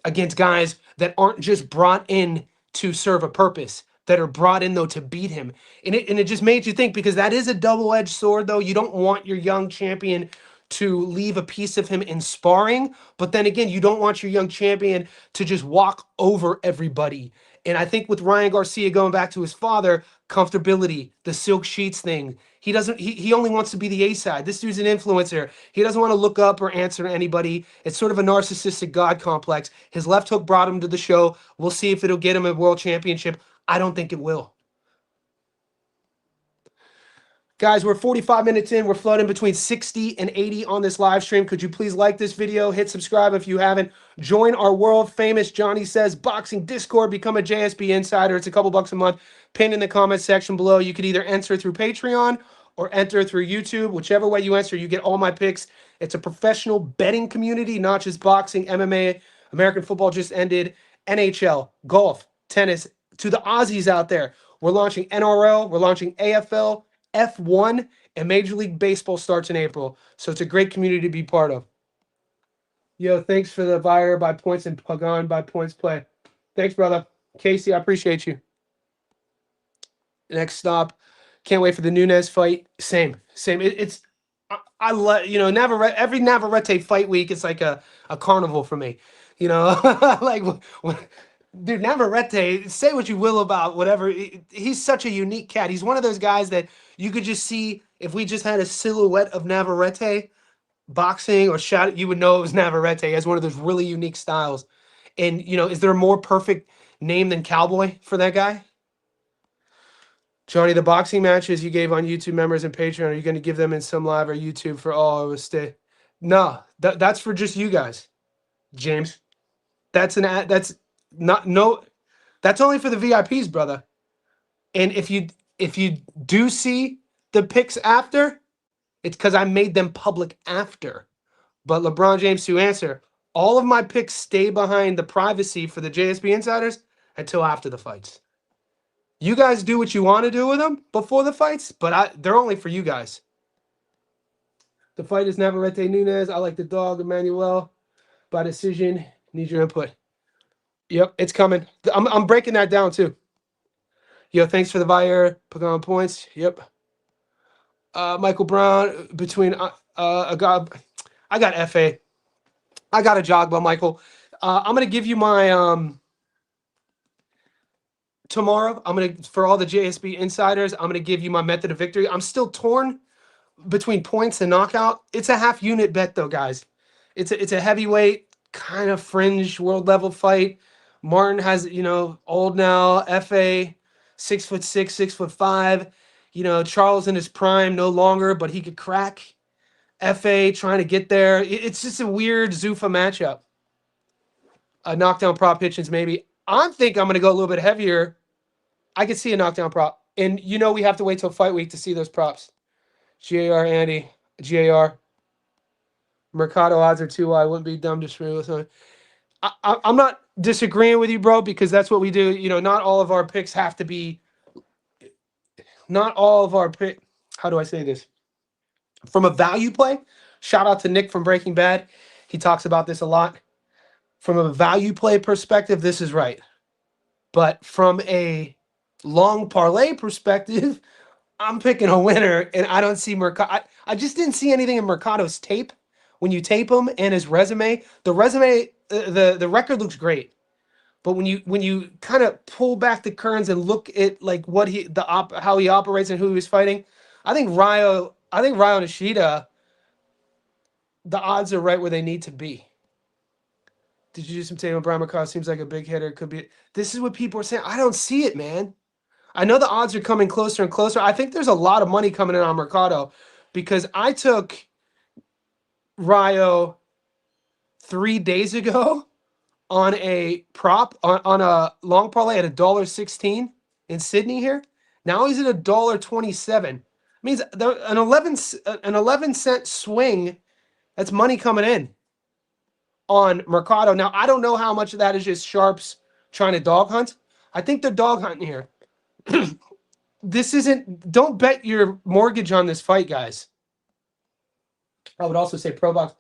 against guys that aren't just brought in to serve a purpose, that are brought in though to beat him. And it just made you think, because that is a double-edged sword though. You don't want your young champion to leave a piece of him in sparring, but then again, you don't want your young champion to just walk over everybody. And I think with Ryan Garcia going back to his father, comfortability, the silk sheets thing, he only wants to be the A side. This dude's an influencer. He doesn't want to look up or answer to anybody. It's sort of a narcissistic God complex. His left hook brought him to the show. We'll see if it'll get him a world championship. I don't think it will. Guys, we're 45 minutes in. We're floating between 60 and 80 on this live stream. Could you please like this video? Hit subscribe if you haven't. Join our world famous Johnny Says Boxing Discord. Become a JSB Insider. It's a couple bucks a month. Pinned in the comment section below. You could either enter through Patreon or enter through YouTube. Whichever way you enter, you get all my picks. It's a professional betting community, not just boxing, MMA, American football just ended, NHL, golf, tennis. To the Aussies out there, We're launching NRL, we're launching AFL, F1, and Major League Baseball starts in April. So it's a great community to be part of. Yo, thanks for the Vire by points and Pagan by points play. Thanks, brother. Casey, I appreciate you. Next stop. Can't wait for the Nunez fight. Same. It's I love, Navarrete, every Navarrete fight week it's like a carnival for me. Like dude, Navarrete, say what you will about whatever. He's such a unique cat. He's one of those guys that you could just see if we just had a silhouette of Navarrete boxing or shot, you would know it was Navarrete. He has one of those really unique styles. And, is there a more perfect name than Cowboy for that guy? Johnny, the boxing matches you gave on YouTube members and Patreon, are you going to give them in some live or YouTube for all? It was stay. No, that's for just you guys, James. That's not no. That's only for the VIPs, brother. And if you do see the pics after, it's because I made them public after. But LeBron James, to answer, all of my picks stay behind the privacy for the JSB insiders until after the fights. You guys do what you want to do with them before the fights, but they're only for you guys. The fight is Navarrete Nunez. I like the dog, Emmanuel. By decision, need your input. Yep, it's coming. I'm breaking that down too. Yo, thanks for the Vire. Pagan points. Yep. Michael Brown between I got FA. I got Ajagba, Michael. I'm gonna give you my tomorrow. For all the JSB insiders, I'm gonna give you my method of victory. I'm still torn between points and knockout. It's a half unit bet though, guys. It's a heavyweight kind of fringe world level fight. Martin has, old now, FA, 6'6", 6'5". Charles in his prime, no longer, but he could crack. FA trying to get there. It's just a weird Zuffa matchup. A knockdown prop Hitchens, maybe. I'm going to go a little bit heavier. I could see a knockdown prop. And we have to wait till fight week to see those props. GAR, Andy. GAR. Mercado odds are too high. I wouldn't be dumb to screw with them. I'm not disagreeing with you, bro, because that's what we do. Not all of our picks have to be. Not all of our pick. How do I say this? From a value play, shout out to Nick from Breaking Bad. He talks about this a lot. From a value play perspective, this is right. But from a long parlay perspective, I'm picking a winner, and I don't see Mercado. I just didn't see anything in Mercado's tape. When you tape him and his resume, the record looks great. But when you kind of pull back the curtains and look at like how he operates and who he's fighting, I think Ryo Nishida, the odds are right where they need to be. Did you do some tape on Brian Mercado? Seems like a big hitter. Could be. This is what people are saying. I don't see it, man. I know the odds are coming closer and closer. I think there's a lot of money coming in on Mercado because I took Ryo 3 days ago on a prop on a long parlay at $1.16 in Sydney here. Now he's at $1.27. Means an 11-cent swing. That's money coming in on Mercado. Now I don't know how much of that is just sharps trying to dog hunt. I think they're dog hunting here. Don't bet your mortgage on this fight, guys. I would also say Pro Box.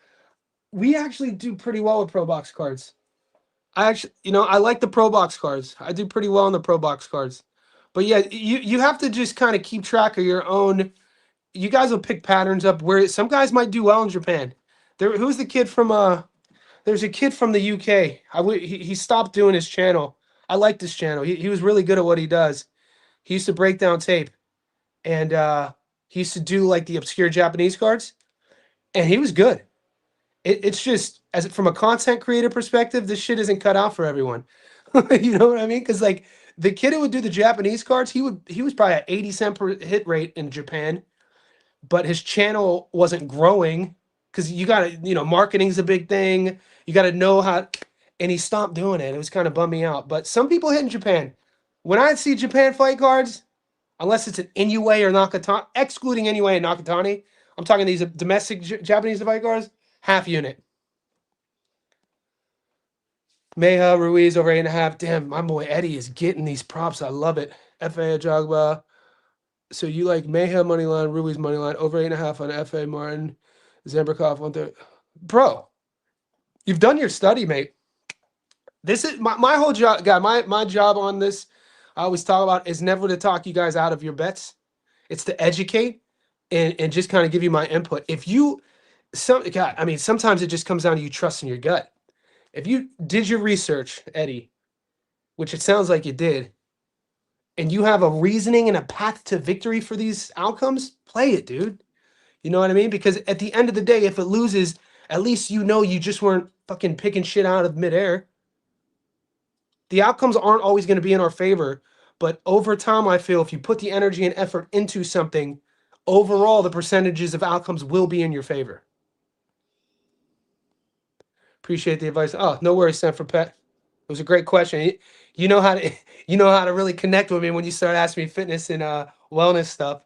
We actually do pretty well with Pro Box cards. I like the Pro Box cards. I do pretty well on the Pro Box cards. But yeah, you have to just kind of keep track of your own. You guys will pick patterns up where some guys might do well in Japan. Who's the kid from there's a kid from the UK. He stopped doing his channel. I like this channel. He was really good at what he does. He used to break down tape, and he used to do like the obscure Japanese cards, and he was good. It's just from a content creator perspective, this shit isn't cut out for everyone. You know what I mean? Because like the kid who would do the Japanese cards, he was probably at 80 cent per hit rate in Japan, but his channel wasn't growing because you got to marketing's a big thing. You got to know how, and he stopped doing it. It was kind of bumming me out. But some people hit in Japan. When I see Japan fight cards, unless it's an Inoue or Nakatani, excluding Inoue and Nakatani, I'm talking these domestic Japanese fight cards, half unit. Meja Ruiz over 8.5. Damn, my boy Eddie is getting these props. I love it. FA Ajagba. So you like Mayhem money line, Ruby's money line, over 8.5 on FA Martin, Zambrikov on third. Bro, you've done your study, mate. This is my whole job, guy. My job on this, I always talk about, is never to talk you guys out of your bets. It's to educate and just kind of give you my input. If you God, I mean, sometimes it just comes down to you trusting your gut. If you did your research, Eddie, which it sounds like you did, and you have a reasoning and a path to victory for these outcomes, play it, dude. You know what I mean? Because at the end of the day, if it loses, at least you know you just weren't fucking picking shit out of midair. The outcomes aren't always going to be in our favor, but over time, I feel if you put the energy and effort into something, overall, the percentages of outcomes will be in your favor. Appreciate the advice. Oh, no worries, Sam for Pet. It was a great question. You know how to you know how to really connect with me when you start asking me fitness and wellness stuff.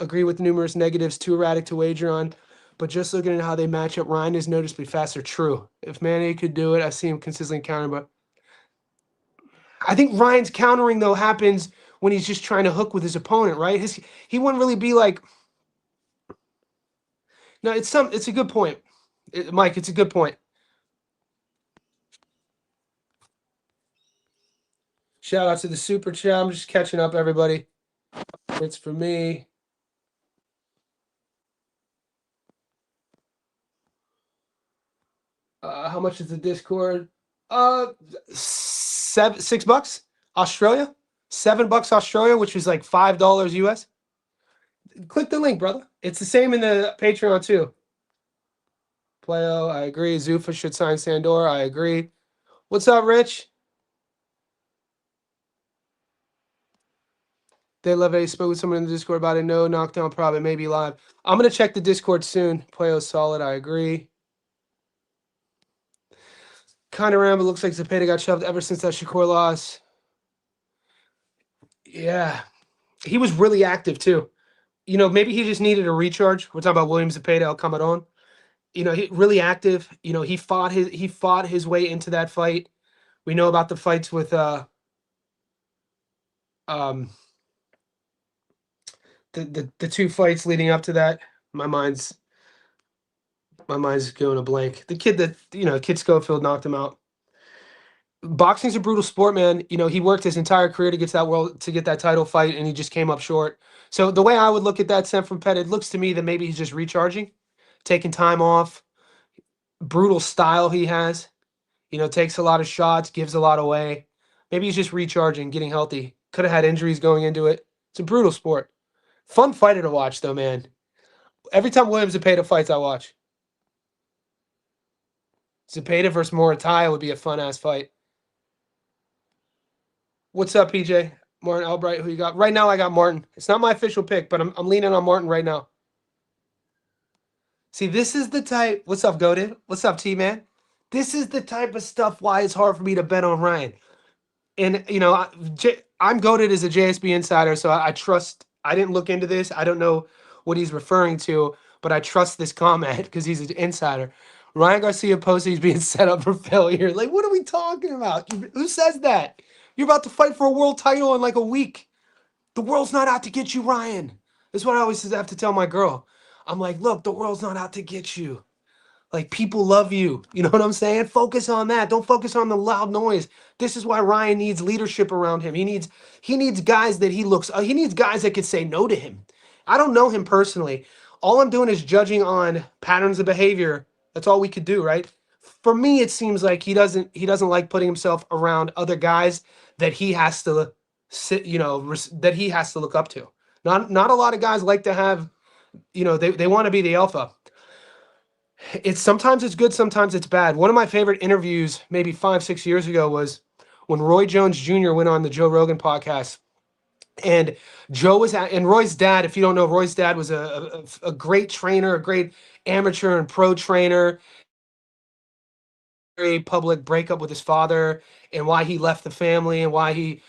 Agree with numerous negatives, too erratic to wager on, but just looking at how they match up, Ryan is noticeably faster. True. If Manny could do it, I see him consistently countering, but I think Ryan's countering though happens when he's just trying to hook with his opponent, right? He wouldn't really be like. No, it's a good point, Mike. It's a good point. Shout out to the super chat. I'm just catching up, everybody. It's for me. How much is the Discord? $6 Australia, $7 Australia, which is like $5 US. Click the link, brother. It's the same in the Patreon too. Playo, I agree. Zufa should sign Sandor. I agree. What's up, Rich? They love a spoke with someone in the Discord about it. No knockdown problem, maybe live. I'm gonna check the Discord soon. Playo's solid. I agree. Kind of random. It looks like Zepeda got shoved ever since that Shakur loss. Yeah, he was really active too. You know, maybe he just needed a recharge. We're talking about William Zepeda, El Camarón. You know, he really active. You know, he fought his way into that fight. We know about the fights with the two fights leading up to that. My mind's going a blank. The kid that Kid Schofield knocked him out. Boxing's a brutal sport, man. You know, he worked his entire career to get that title fight, and he just came up short. So the way I would look at that, sent from Pet, it looks to me that maybe he's just recharging, taking time off. Brutal style he has. You know, takes a lot of shots, gives a lot away. Maybe he's just recharging, getting healthy. Could have had injuries going into it. It's a brutal sport. Fun fighter to watch, though, man. Every time William Zepeda fights, I watch. Zepeda versus Morataya would be a fun-ass fight. What's up, PJ? Martin Albright, who you got? Right now, I got Martin. It's not my official pick, but I'm leaning on Martin right now. See, this is the type. What's up, Goated? What's up, T-Man? This is the type of stuff why it's hard for me to bet on Ryan. And, you know, I'm goated as a JSB insider, so I trust. I didn't look into this. I don't know what he's referring to, but I trust this comment because he's an insider. Ryan Garcia posted he's being set up for failure. Like, what are we talking about? Who says that? You're about to fight for a world title in like a week. The world's not out to get you, Ryan. That's what I always have to tell my girl. I'm like, look, the world's not out to get you. Like, people love you. You know what I'm saying? Focus on that. Don't focus on the loud noise. This is why Ryan needs leadership around him. He needs guys that he needs guys that could say no to him. I don't know him personally. All I'm doing is judging on patterns of behavior. That's all we could do, right? For me, it seems like he doesn't like putting himself around other guys that he has to that he has to look up to. Not a lot of guys like to have, they want to be the alpha. Sometimes it's good, sometimes it's bad. One of my favorite interviews, maybe 5-6 years ago, was when Roy Jones Jr. went on the Joe Rogan podcast. And Roy's dad, if you don't know, Roy's dad was a great trainer, a great amateur and pro trainer. Very public breakup with his father and why he left the family and why he,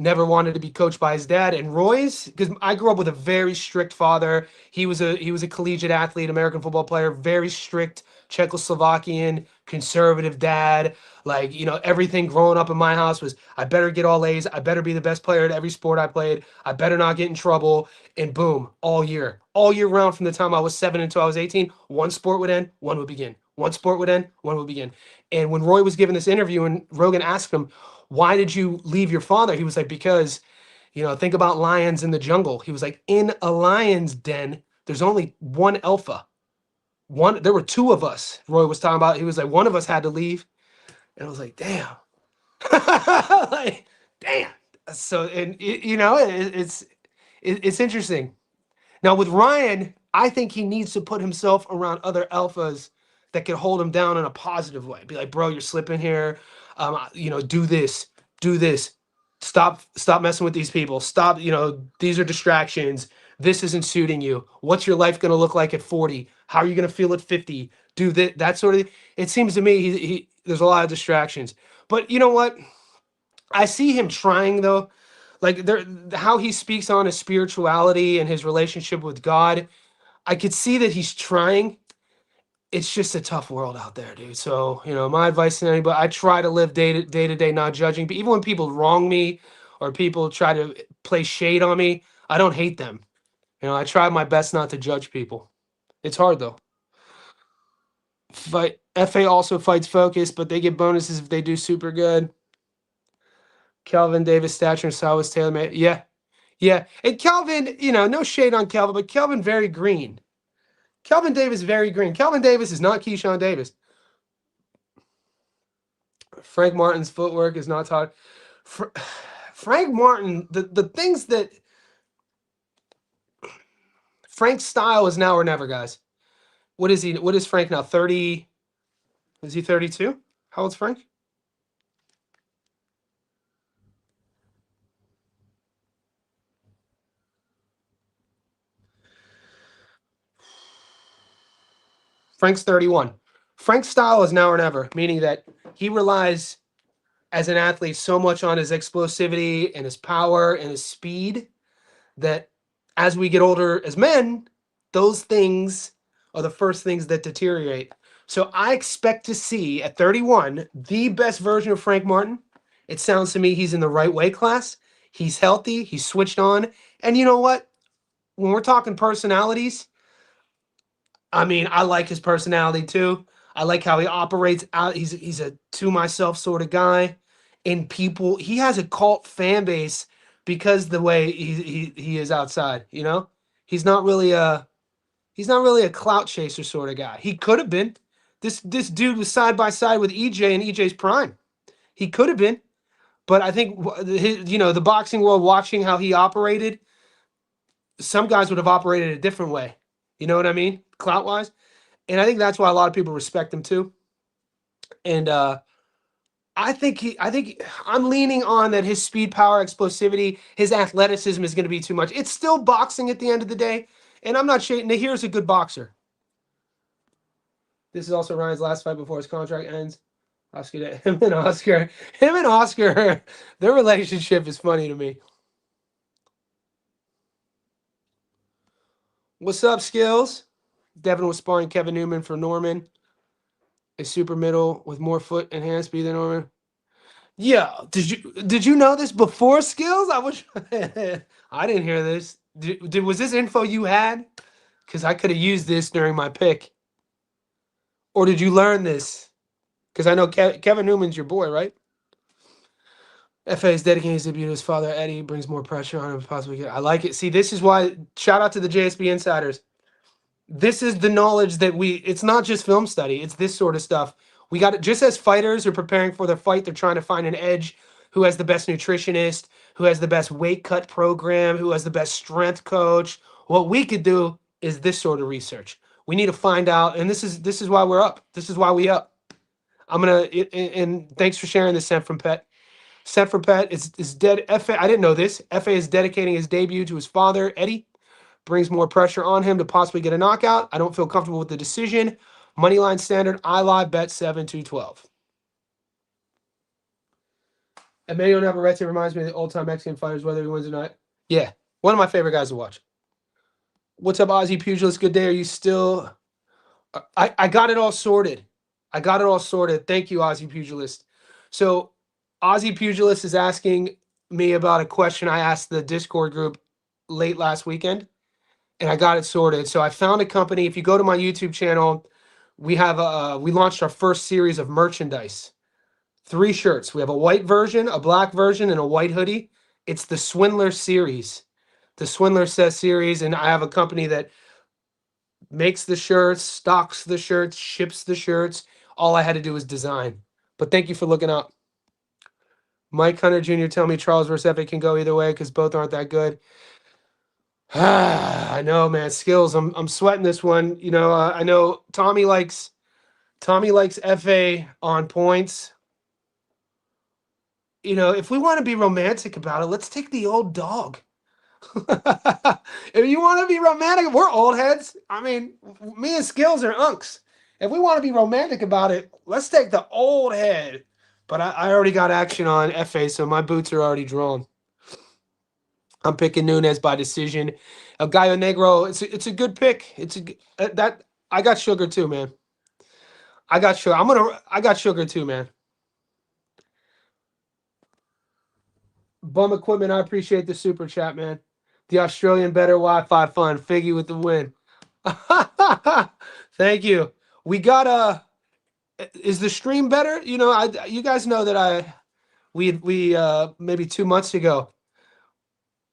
never wanted to be coached by his dad. And Roy's, because I grew up with a very strict father. He was a collegiate athlete, American football player, very strict, Czechoslovakian conservative dad. Like, everything growing up in my house was, I better get all A's. I better be the best player at every sport I played. I better not get in trouble. And boom, all year round from the time I was 7 until I was 18, one sport would end, one would begin. One sport would end, one would begin. And when Roy was giving this interview and Rogan asked him, why did you leave your father? He was like, because, think about lions in the jungle. He was like, in a lion's den, there's only one alpha. There were two of us. Roy was talking about. He was like, one of us had to leave, and I was like, damn, like, damn. So, and it's interesting. Now with Ryan, I think he needs to put himself around other alphas that can hold him down in a positive way. Be like, bro, you're slipping here. Do this, do this. Stop messing with these people. Stop, these are distractions. This isn't suiting you. What's your life going to look like at 40? How are you going to feel at 50? Do that sort of. It seems to me he there's a lot of distractions. But you know what? I see him trying though. Like how he speaks on his spirituality and his relationship with God. I could see that he's trying. It's just a tough world out there, dude. So, my advice to anybody, I try to live day to day, not judging. But even when people wrong me or people try to play shade on me, I don't hate them. I try my best not to judge people. It's hard though. FA also fights focus, but they get bonuses if they do super good. Kelvin Davis stature and style was tailor made. Yeah. Yeah. And Kelvin, no shade on Kelvin, but Kelvin very green. Kelvin Davis very green. Kelvin Davis is not Keyshawn Davis. Frank Martin's footwork is not taught. Frank Martin, the things that Frank's style is now or never, guys. What is he? What is Frank now? 30? Is he 32? How old's Frank? Frank's 31. Frank's style is now or never, meaning that he relies as an athlete so much on his explosivity and his power and his speed that as we get older as men, those things are the first things that deteriorate. So I expect to see at 31 the best version of Frank Martin. It sounds to me he's in the right weight class. He's healthy. He's switched on. And you know what? When we're talking personalities, I mean, I like his personality too. I like how he operates out. He's a to myself sort of guy. And people, he has a cult fan base because the way he is outside, He's not really a clout chaser sort of guy. He could have been. This dude was side by side with EJ in EJ's prime. He could have been. But I think the boxing world, watching how he operated, some guys would have operated a different way. You know what I mean? Clout wise. And I think that's why a lot of people respect him too. And I think I'm leaning on that his speed, power, explosivity, his athleticism is going to be too much. It's still boxing at the end of the day. And I'm not shading. Nahir's a good boxer. This is also Ryan's last fight before his contract ends. Him and Oscar, their relationship is funny to me. What's up, Skills? Devin was sparring Kevin Newman for Norman. A super middle with more foot and hand speed than Norman. Yeah, did you know this before, Skills? I wish I didn't hear this. Was this info you had? Because I could have used this during my pick. Or did you learn this? Because I know Kevin Newman's your boy, right? FA is dedicating his debut to his father, Eddie. Brings more pressure on him possibly. I like it. See, this is why, shout out to the JSB Insiders. This is the knowledge that it's not just film study. It's this sort of stuff. We got it. Just as fighters are preparing for their fight, they're trying to find an edge. Who has the best nutritionist? Who has the best weight cut program? Who has the best strength coach? What we could do is this sort of research. We need to find out, and this is why we're up. This is why we up. And thanks for sharing this, Sent from Pet. Sent from Pet is dead. FA, I didn't know this. FA is dedicating his debut to his father, Eddie. Brings more pressure on him to possibly get a knockout. I don't feel comfortable with the decision. Moneyline standard, I live bet 7-2-12. Emilio Navarrete reminds me of the old-time Mexican fighters, whether he wins or not. Yeah, one of my favorite guys to watch. What's up, Aussie Pugilist? Good day. Are I got it all sorted. I got it all sorted. Thank you, Aussie Pugilist. So Aussie Pugilist is asking me about a question I asked the Discord group late last weekend, and I got it sorted. So I found a company. If you go to my YouTube channel, we launched our first series of merchandise. 3 shirts. We have a white version, a black version, and a white hoodie. It's the Swindler series. The Swindler Says series, and I have a company that makes the shirts, stocks the shirts, ships the shirts. All I had to do was design. But thank you for looking up. Mike Hunter Jr. tell me Charles versus Epic can go either way because both aren't that good. I know, man. Skills. I'm sweating this one. You know, I know Tommy likes FA on points. You know, if we want to be romantic about it, let's take the old dog. If you want to be romantic, we're old heads. I mean, me and Skills are unks. If we want to be romantic about it, let's take the old head. But I already got action on FA, so my boots are already drawn. I'm picking Nunez by decision. El Gallo Negro, it's a good pick. That I got sugar too, man. I got sugar too, man. Bum Equipment, I appreciate the super chat, man. The Australian Better Wi-Fi Fund, Figgy with the win. Thank you. We got is the stream better? You know, you guys know that we maybe 2 months ago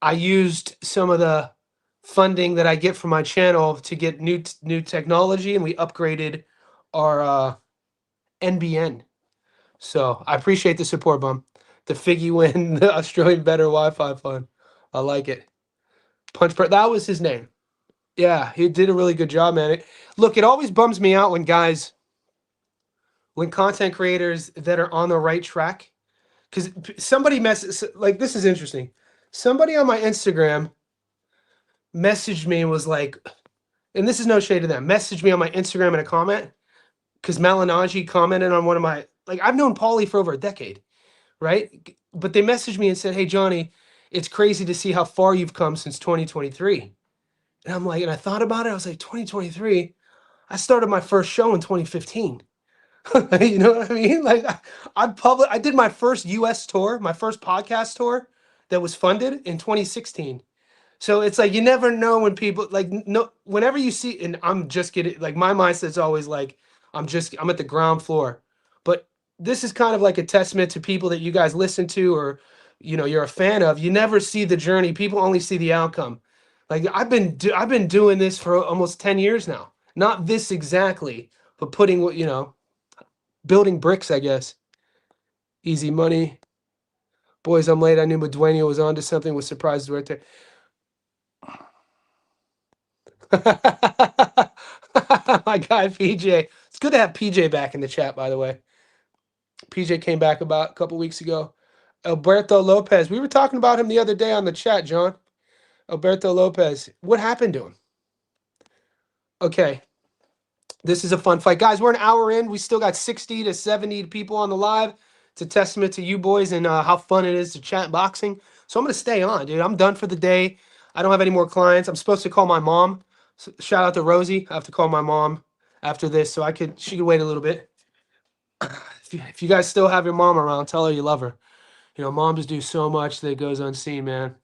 I used some of the funding that I get from my channel to get new technology, and we upgraded our NBN. So I appreciate the support, Bum. The Figgy win, the Australian Better Wi-Fi Fund. I like it. That was his name. Yeah, he did a really good job, man. Look, it always bums me out when content creators that are on the right track, because somebody like, this is interesting. Somebody on my Instagram messaged me and was like, and this is no shade to them, messaged me on my Instagram in a comment because Malinaji commented on one of my, like, I've known Paulie for over a decade, right? But they messaged me and said, hey, Johnny, it's crazy to see how far you've come since 2023. And I'm like, and I thought about it. I was like, 2023? I started my first show in 2015. You know what I mean? Like, I did my first US tour, my first podcast tour that was funded in 2016. So it's like, you never know when people, like, no, whenever you see, and I'm just kidding, like, my mindset's always like, I'm at the ground floor. But this is kind of like a testament to people that you guys listen to, or, you know, you're a fan of. You never see the journey. People only see the outcome. Like, I've been doing this for almost 10 years now. Not this exactly, but putting what, you know, building bricks, I guess. Easy money. Boys, I'm late. I knew Madueno was onto something. Was surprised right there. My guy PJ. It's good to have PJ back in the chat, by the way. PJ came back about a couple weeks ago. Alberto Lopez. We were talking about him the other day on the chat, John. Alberto Lopez. What happened to him? Okay. This is a fun fight. Guys, we're an hour in. We still got 60 to 70 people on the live. It's a testament to you boys and how fun it is to chat boxing. So I'm going to stay on, dude. I'm done for the day. I don't have any more clients. I'm supposed to call my mom. So shout out to Rosie. I have to call my mom after this, so she could wait a little bit. If you guys still have your mom around, tell her you love her. You know, moms do so much that goes unseen, man.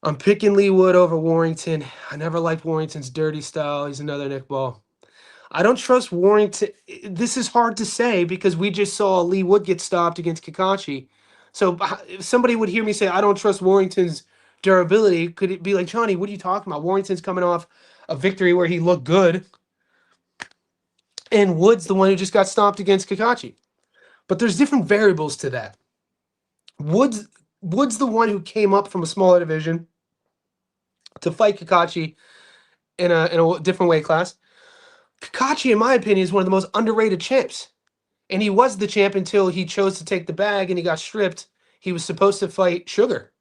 I'm picking Lee Wood over Warrington. I never liked Warrington's dirty style. He's another Nick Ball. I don't trust Warrington. This is hard to say because we just saw Lee Wood get stopped against Kakashi. So if somebody would hear me say, I don't trust Warrington's durability, could it be like, Johnny, what are you talking about? Warrington's coming off a victory where he looked good, and Wood's the one who just got stomped against Kakashi. But there's different variables to that. Wood's the one who came up from a smaller division to fight Kakashi in a different weight class. Kakashi, in my opinion, is one of the most underrated champs. And he was the champ until he chose to take the bag and he got stripped. He was supposed to fight Sugar,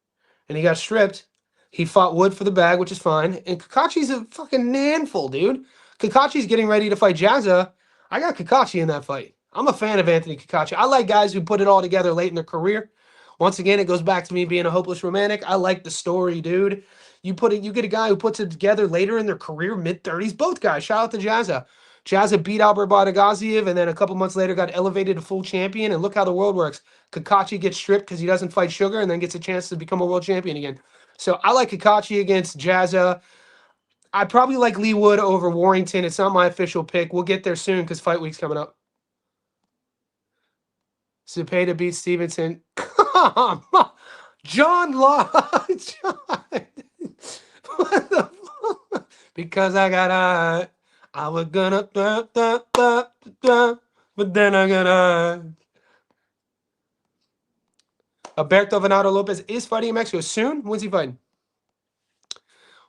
and he got stripped. He fought Wood for the bag, which is fine. And Kakashi's a fucking handful, dude. Kakashi's getting ready to fight Jazza. I got Kakashi in that fight. I'm a fan of Anthony Kakashi. I like guys who put it all together late in their career. Once again, it goes back to me being a hopeless romantic. I like the story, dude. You get a guy who puts it together later in their career, mid-30s. Both guys. Shout out to Jazza. Jazza beat Albert Bardagaziev, and then a couple months later got elevated to full champion. And look how the world works. Kakachi gets stripped because he doesn't fight Sugar, and then gets a chance to become a world champion again. So I like Kakachi against Jazza. I probably like Lee Wood over Warrington. It's not my official pick. We'll get there soon because fight week's coming up. Cepeda beats Stevenson. John Law. What the fuck? Because I got I was gonna but then I got Alberto Venado Lopez is fighting in Mexico soon. When's he fighting?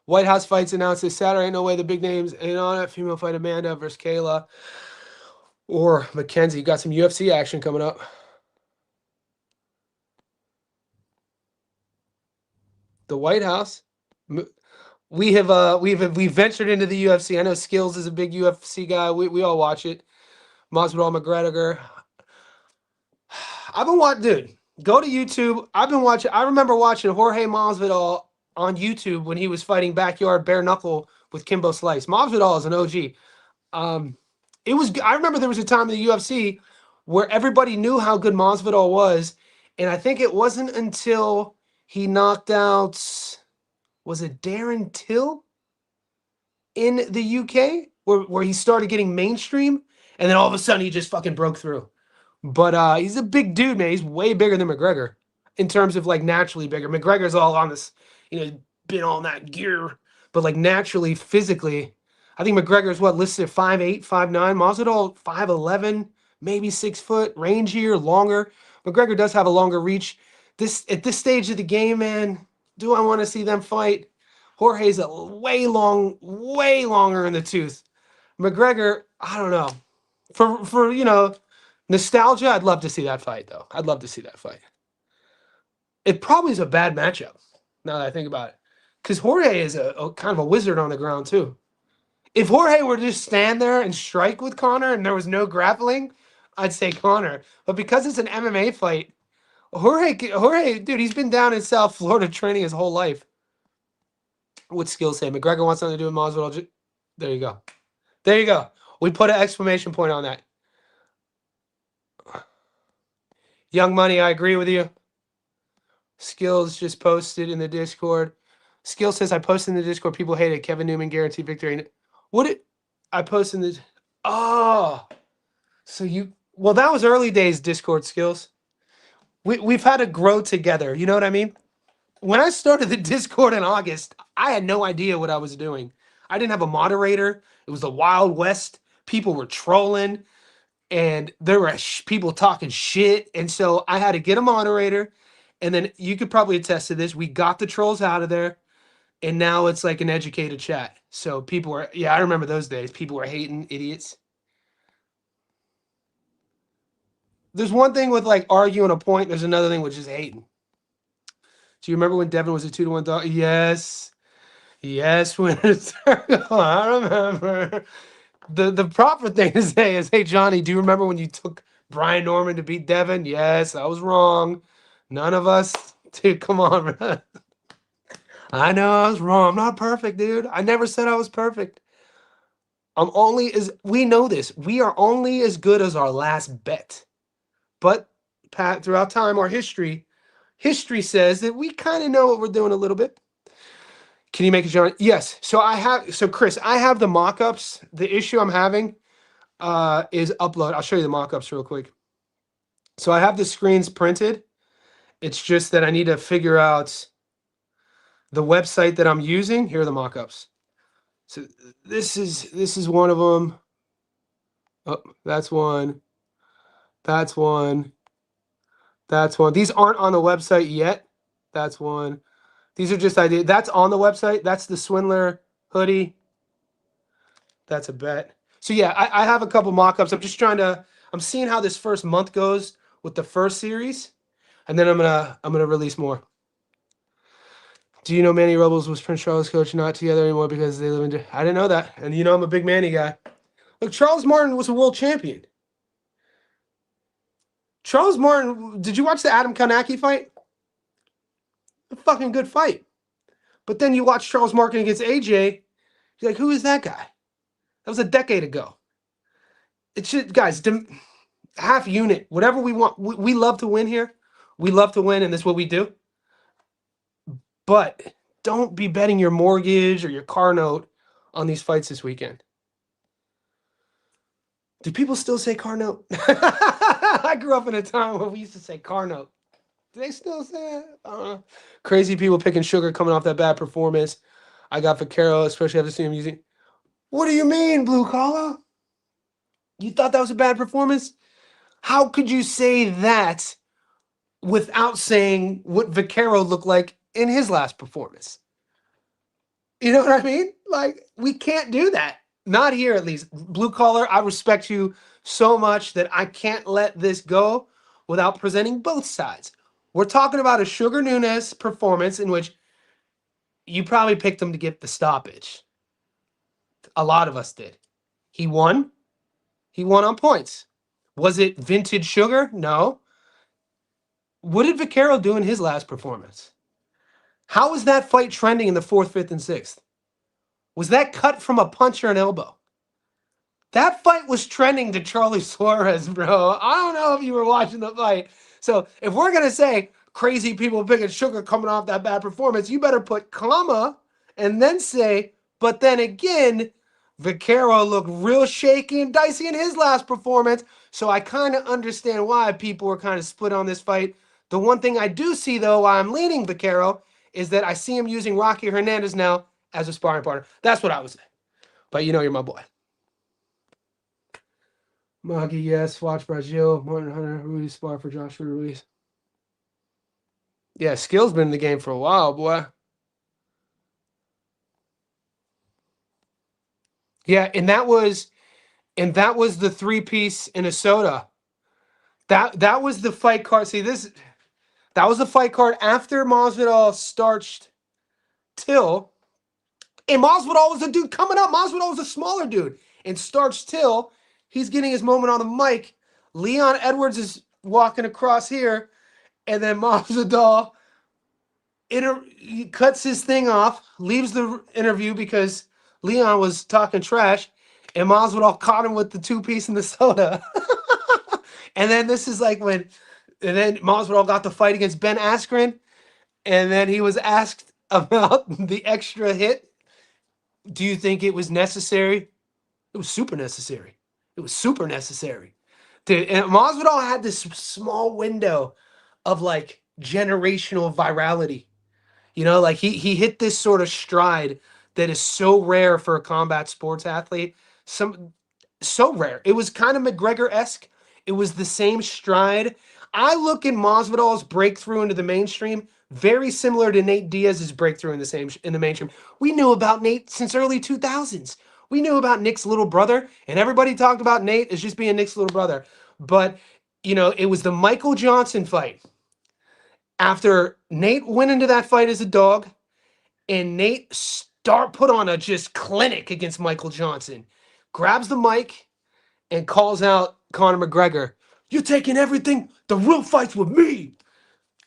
White House fights announced this Saturday. Ain't no way the big names ain't on it. Female fight Amanda versus Kayla or Mackenzie. Got some UFC action coming up. The White House. We've ventured into the UFC. I know Skills is a big UFC guy. We all watch it. Masvidal, McGregor. I've been watching, dude. Go to YouTube. I've been watching. I remember watching Jorge Masvidal on YouTube when he was fighting backyard bare knuckle with Kimbo Slice. Masvidal is an OG. It was. I remember there was a time in the UFC where everybody knew how good Masvidal was, and I think it wasn't until he knocked out. Was it Darren Till in the UK where he started getting mainstream, and then all of a sudden he just fucking broke through. But he's a big dude, man. He's way bigger than McGregor in terms of like naturally bigger. McGregor's all on this, been on that gear, but like naturally, physically, I think McGregor's listed at 5'8", 5'9". Masvidal 5'11", maybe 6 foot, rangier, longer. McGregor does have a longer reach. At this stage of the game, man. Do I want to see them fight? Jorge's way longer in the tooth. McGregor, I don't know. For nostalgia, I'd love to see that fight, though. I'd love to see that fight. It probably is a bad matchup, now that I think about it. Because Jorge is a kind of a wizard on the ground, too. If Jorge were to just stand there and strike with Conor and there was no grappling, I'd say Conor. But because it's an MMA fight, Jorge, dude, he's been down in South Florida training his whole life. What's Skills say? McGregor wants something to do with Masvidal. There you go. There you go. We put an exclamation point on that. Young Money, I agree with you. Skills just posted in the Discord. Skills says, I posted in the Discord. People hate it. Kevin Newman guaranteed victory. I posted in the... Oh. So well, that was early days Discord, Skills. We've had to grow together. You know what I mean? When I started the Discord in August, I had no idea what I was doing. I didn't have a moderator. It was the Wild West. People were trolling, and there were people talking shit. And so I had to get a moderator. And then you could probably attest to this. We got the trolls out of there, and now it's like an educated chat. So people were, I remember those days. People were hating idiots. There's one thing with like arguing a point. There's another thing with just hating. Do you remember when Devin was a 2-1 dog? Yes. Yes, winner's circle. I remember. The proper thing to say is, hey, Johnny, do you remember when you took Brian Norman to beat Devin? Yes, I was wrong. None of us. Dude, come on, man. I know I was wrong. I'm not perfect, dude. I never said I was perfect. We know this. We are only as good as our last bet. But, Pat, throughout time, our history says that we kind of know what we're doing a little bit. Can you make it, John? Yes. So Chris, I have the mock-ups. The issue I'm having is upload. I'll show you the mock-ups real quick. So I have the screens printed. It's just that I need to figure out the website that I'm using. Here are the mock-ups. So this is one of them. Oh, that's one. That's one. That's one. These aren't on the website yet. That's one. These are just ideas. That's on the website. That's the Swindler hoodie. That's a bet. So yeah, I have a couple mock-ups. I'm seeing how this first month goes with the first series, and then I'm gonna release more. Do you know Manny Robles was Prince Charles' coach, not together anymore because they live in... I didn't know that. And I'm a big Manny guy. Look, Charles Martin was a world champion. Charles Martin, did you watch the Adam Kanaki fight? A fucking good fight. But then you watch Charles Martin against AJ, you're like, who is that guy? That was a decade ago. It should, guys, half unit, whatever we want. We love to win here. We love to win, and that's what we do. But don't be betting your mortgage or your car note on these fights this weekend. Do people still say car note? I grew up in a time where we used to say car note. Do they still say it? I don't know. Crazy people picking Sugar coming off that bad performance. I got Vaquero, especially after seeing him using. What do you mean, blue collar? You thought that was a bad performance? How could you say that without saying what Vaquero looked like in his last performance? You know what I mean? Like, we can't do that. Not here, at least. Blue collar, I respect you so much that I can't let this go without presenting both sides. We're talking about a Sugar Nunez performance in which you probably picked him to get the stoppage. A lot of us did. He won. He won on points. Was it vintage Sugar? No. What did Vaquero do in his last performance? How was that fight trending in the 4th, 5th, and 6th? Was that cut from a punch or an elbow? That fight was trending to Charlie Suarez, bro. I don't know if you were watching the fight. So if we're going to say crazy people picking Sugar coming off that bad performance, you better put comma and then say, but then again, Vaquero looked real shaky and dicey in his last performance. So I kind of understand why people were kind of split on this fight. The one thing I do see, though, why I'm leaning Vaquero, is that I see him using Rocky Hernandez now as a sparring partner. That's what I was saying. But you know you're my boy. Maggie, yes. Watch Brazil. Martin Hunter, Ruiz, spar for Joshua Ruiz. Yeah, Skill's been in the game for a while, boy. Yeah, and that was the 3-piece in a soda. That was the fight card. See, that was the fight card after Masvidal starched Till. And Masvidal was a dude coming up. Masvidal was a smaller dude. And starched Till, he's getting his moment on the mic. Leon Edwards is walking across here. And then Masvidal he cuts his thing off, leaves the interview because Leon was talking trash. And Masvidal caught him with the 2-piece in the soda. And then this is like when, and then Masvidal got the fight against Ben Askren, and then he was asked about the extra hit. Do you think it was necessary? It was super necessary. It was super necessary. Dude, and Masvidal had this small window of like generational virality. You know, like he hit this sort of stride that is so rare for a combat sports athlete. So rare. It was kind of McGregor-esque. It was the same stride. I look at Masvidal's breakthrough into the mainstream very similar to Nate Diaz's breakthrough in the mainstream. We knew about Nate since early 2000s. We knew about Nick's little brother, and everybody talked about Nate as just being Nick's little brother. But, you know, it was the Michael Johnson fight. After Nate went into that fight as a dog, and Nate put on a just clinic against Michael Johnson, grabs the mic and calls out Conor McGregor, "You're taking everything. The real fight's with me."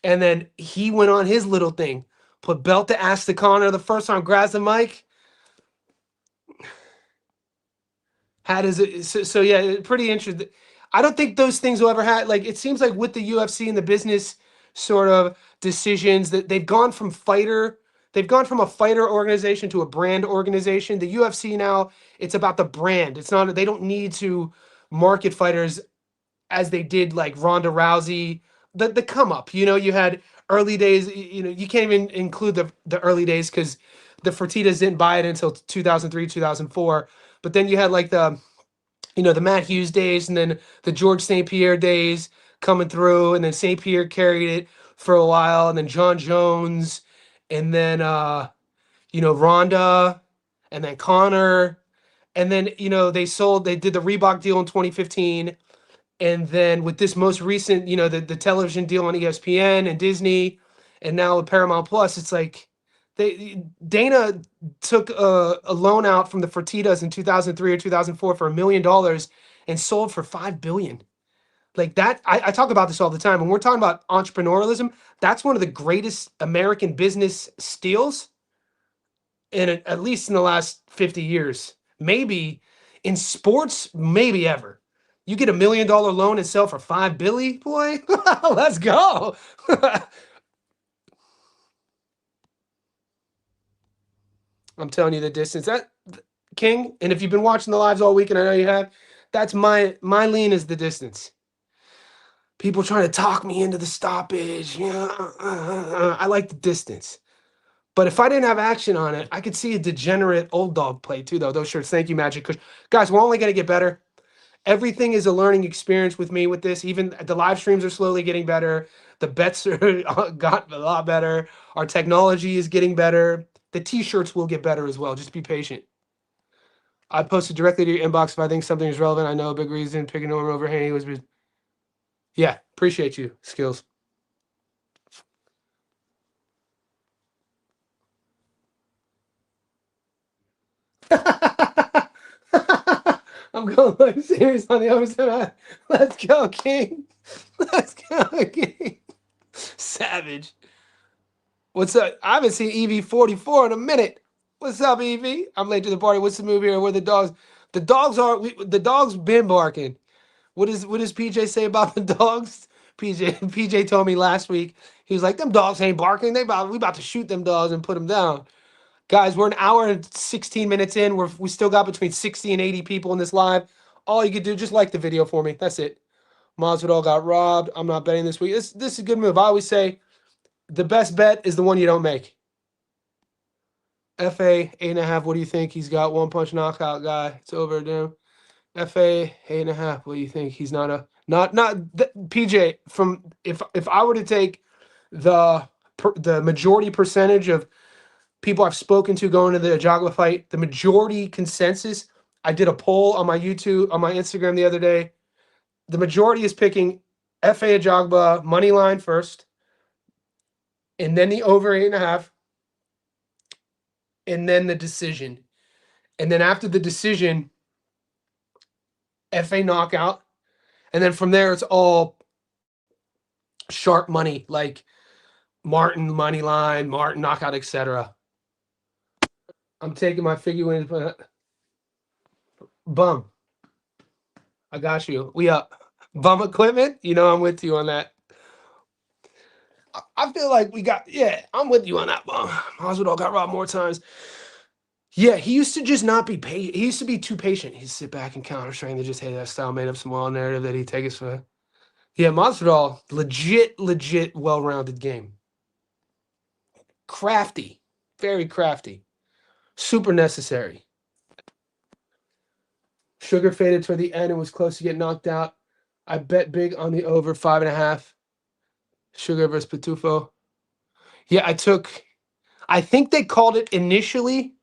And then he went on his little thing, put belt to ass to Conor the first time, grabs the mic. So yeah, pretty interesting. I don't think those things will ever happen. Like, it seems like with the UFC and the business sort of decisions that they've gone from a fighter organization to a brand organization. The UFC now, it's about the brand. It's not, they don't need to market fighters as they did like Ronda Rousey, the come up. You know, you had early days, you know, you can't even include the early days because the Fertitas didn't buy it until 2003, 2004. But then you had like the Matt Hughes days, and then the George St. Pierre days coming through, and then St. Pierre carried it for a while, and then John Jones, and then Ronda, and then Connor, and then they did the Reebok deal in 2015, and then with this most recent, the television deal on ESPN and Disney, and now with Paramount Plus, it's like Dana took a loan out from the Fertitas in 2003 or 2004 for $1 million and sold for $5 billion. Like that, I talk about this all the time. When we're talking about entrepreneurialism, that's one of the greatest American business steals at least in the last 50 years. Maybe in sports, maybe ever. You get $1 million loan and sell for $5 billion, boy. Let's go. I'm telling you the distance. That King, and if you've been watching the lives all week, and I know you have, that's my lean is the distance. People trying to talk me into the stoppage. Yeah, I like the distance. But if I didn't have action on it, I could see a degenerate old dog play too, though. Those shirts. Thank you, Magic Kush. Guys, we're only going to get better. Everything is a learning experience with me with this. Even the live streams are slowly getting better. The bets are got a lot better. Our technology is getting better. The t-shirts will get better as well. Just be patient. I posted directly to your inbox if I think something is relevant. I know a big reason picking Norman over Haney was. Yeah, appreciate you, Skills. I'm going like serious on the other side. Let's go, King. Let's go, King. Savage. What's up? I haven't seen EV44 in a minute. What's up, EV? I'm late to the party. What's the movie here? Where the dogs? The dogs are. The dogs been barking. What does PJ say about the dogs? PJ told me last week. He was like, "Them dogs ain't barking. We about to shoot them dogs and put them down." Guys, we're an hour and 16 minutes in. We still got between 60 and 80 people in this live. All you could do, just like the video for me. That's it. Masvidal got robbed. I'm not betting this week. This is a good move. I always say the best bet is the one you don't make. FA 8.5. What do you think? He's got one punch knockout guy. It's over down. FA 8.5. What do you think? He's not a PJ from if I were to take the majority percentage of people I've spoken to going to the Ajagba fight, the majority consensus. I did a poll on my YouTube, on my Instagram the other day. The majority is picking FA Ajagba money line first, and then the over 8.5, and then the decision. And then after the decision, FA knockout. And then from there, it's all sharp money, like Martin money line, Martin knockout, etc. I'm taking my figure wins. Bum. I got you. We up. Bum equipment. You know I'm with you on that. I feel like I'm with you on that. Bum. Masvidal got robbed more times. Yeah, he used to just not be patient. He used to be too patient. He'd sit back and counter train. They just hated that style, made up some wild narrative that he'd take us for. Yeah, Masvidal, legit, well-rounded game. Crafty. Very crafty. Super necessary. Sugar faded toward the end and was close to get knocked out. I bet big on the over 5.5. Sugar versus Pitufo. Yeah, I think they called it initially,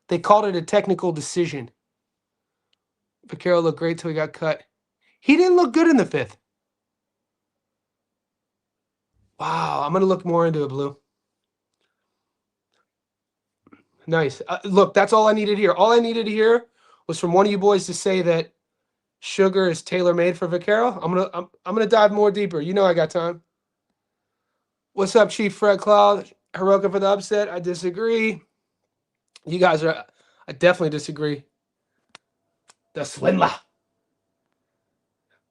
they called it a technical decision. Vaquero looked great till he got cut. He didn't look good in the 5th. Wow, I'm going to look more into it, Blue. Nice. Look, that's all I needed to hear. All I needed to hear was from one of you boys to say that Sugar is tailor-made for Vaquero. I'm gonna dive more deeper. You know I got time. What's up, Chief Fred Cloud? Hiroka for the upset. I disagree. You guys are. I definitely disagree. The swindler.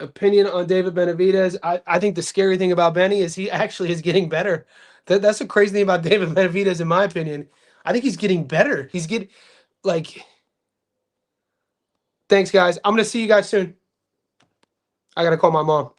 Opinion on David Benavidez. I think the scary thing about Benny is he actually is getting better. That's the crazy thing about David Benavidez, in my opinion. I think he's getting better. He's getting like. Thanks, guys. I'm gonna see you guys soon. I gotta call my mom.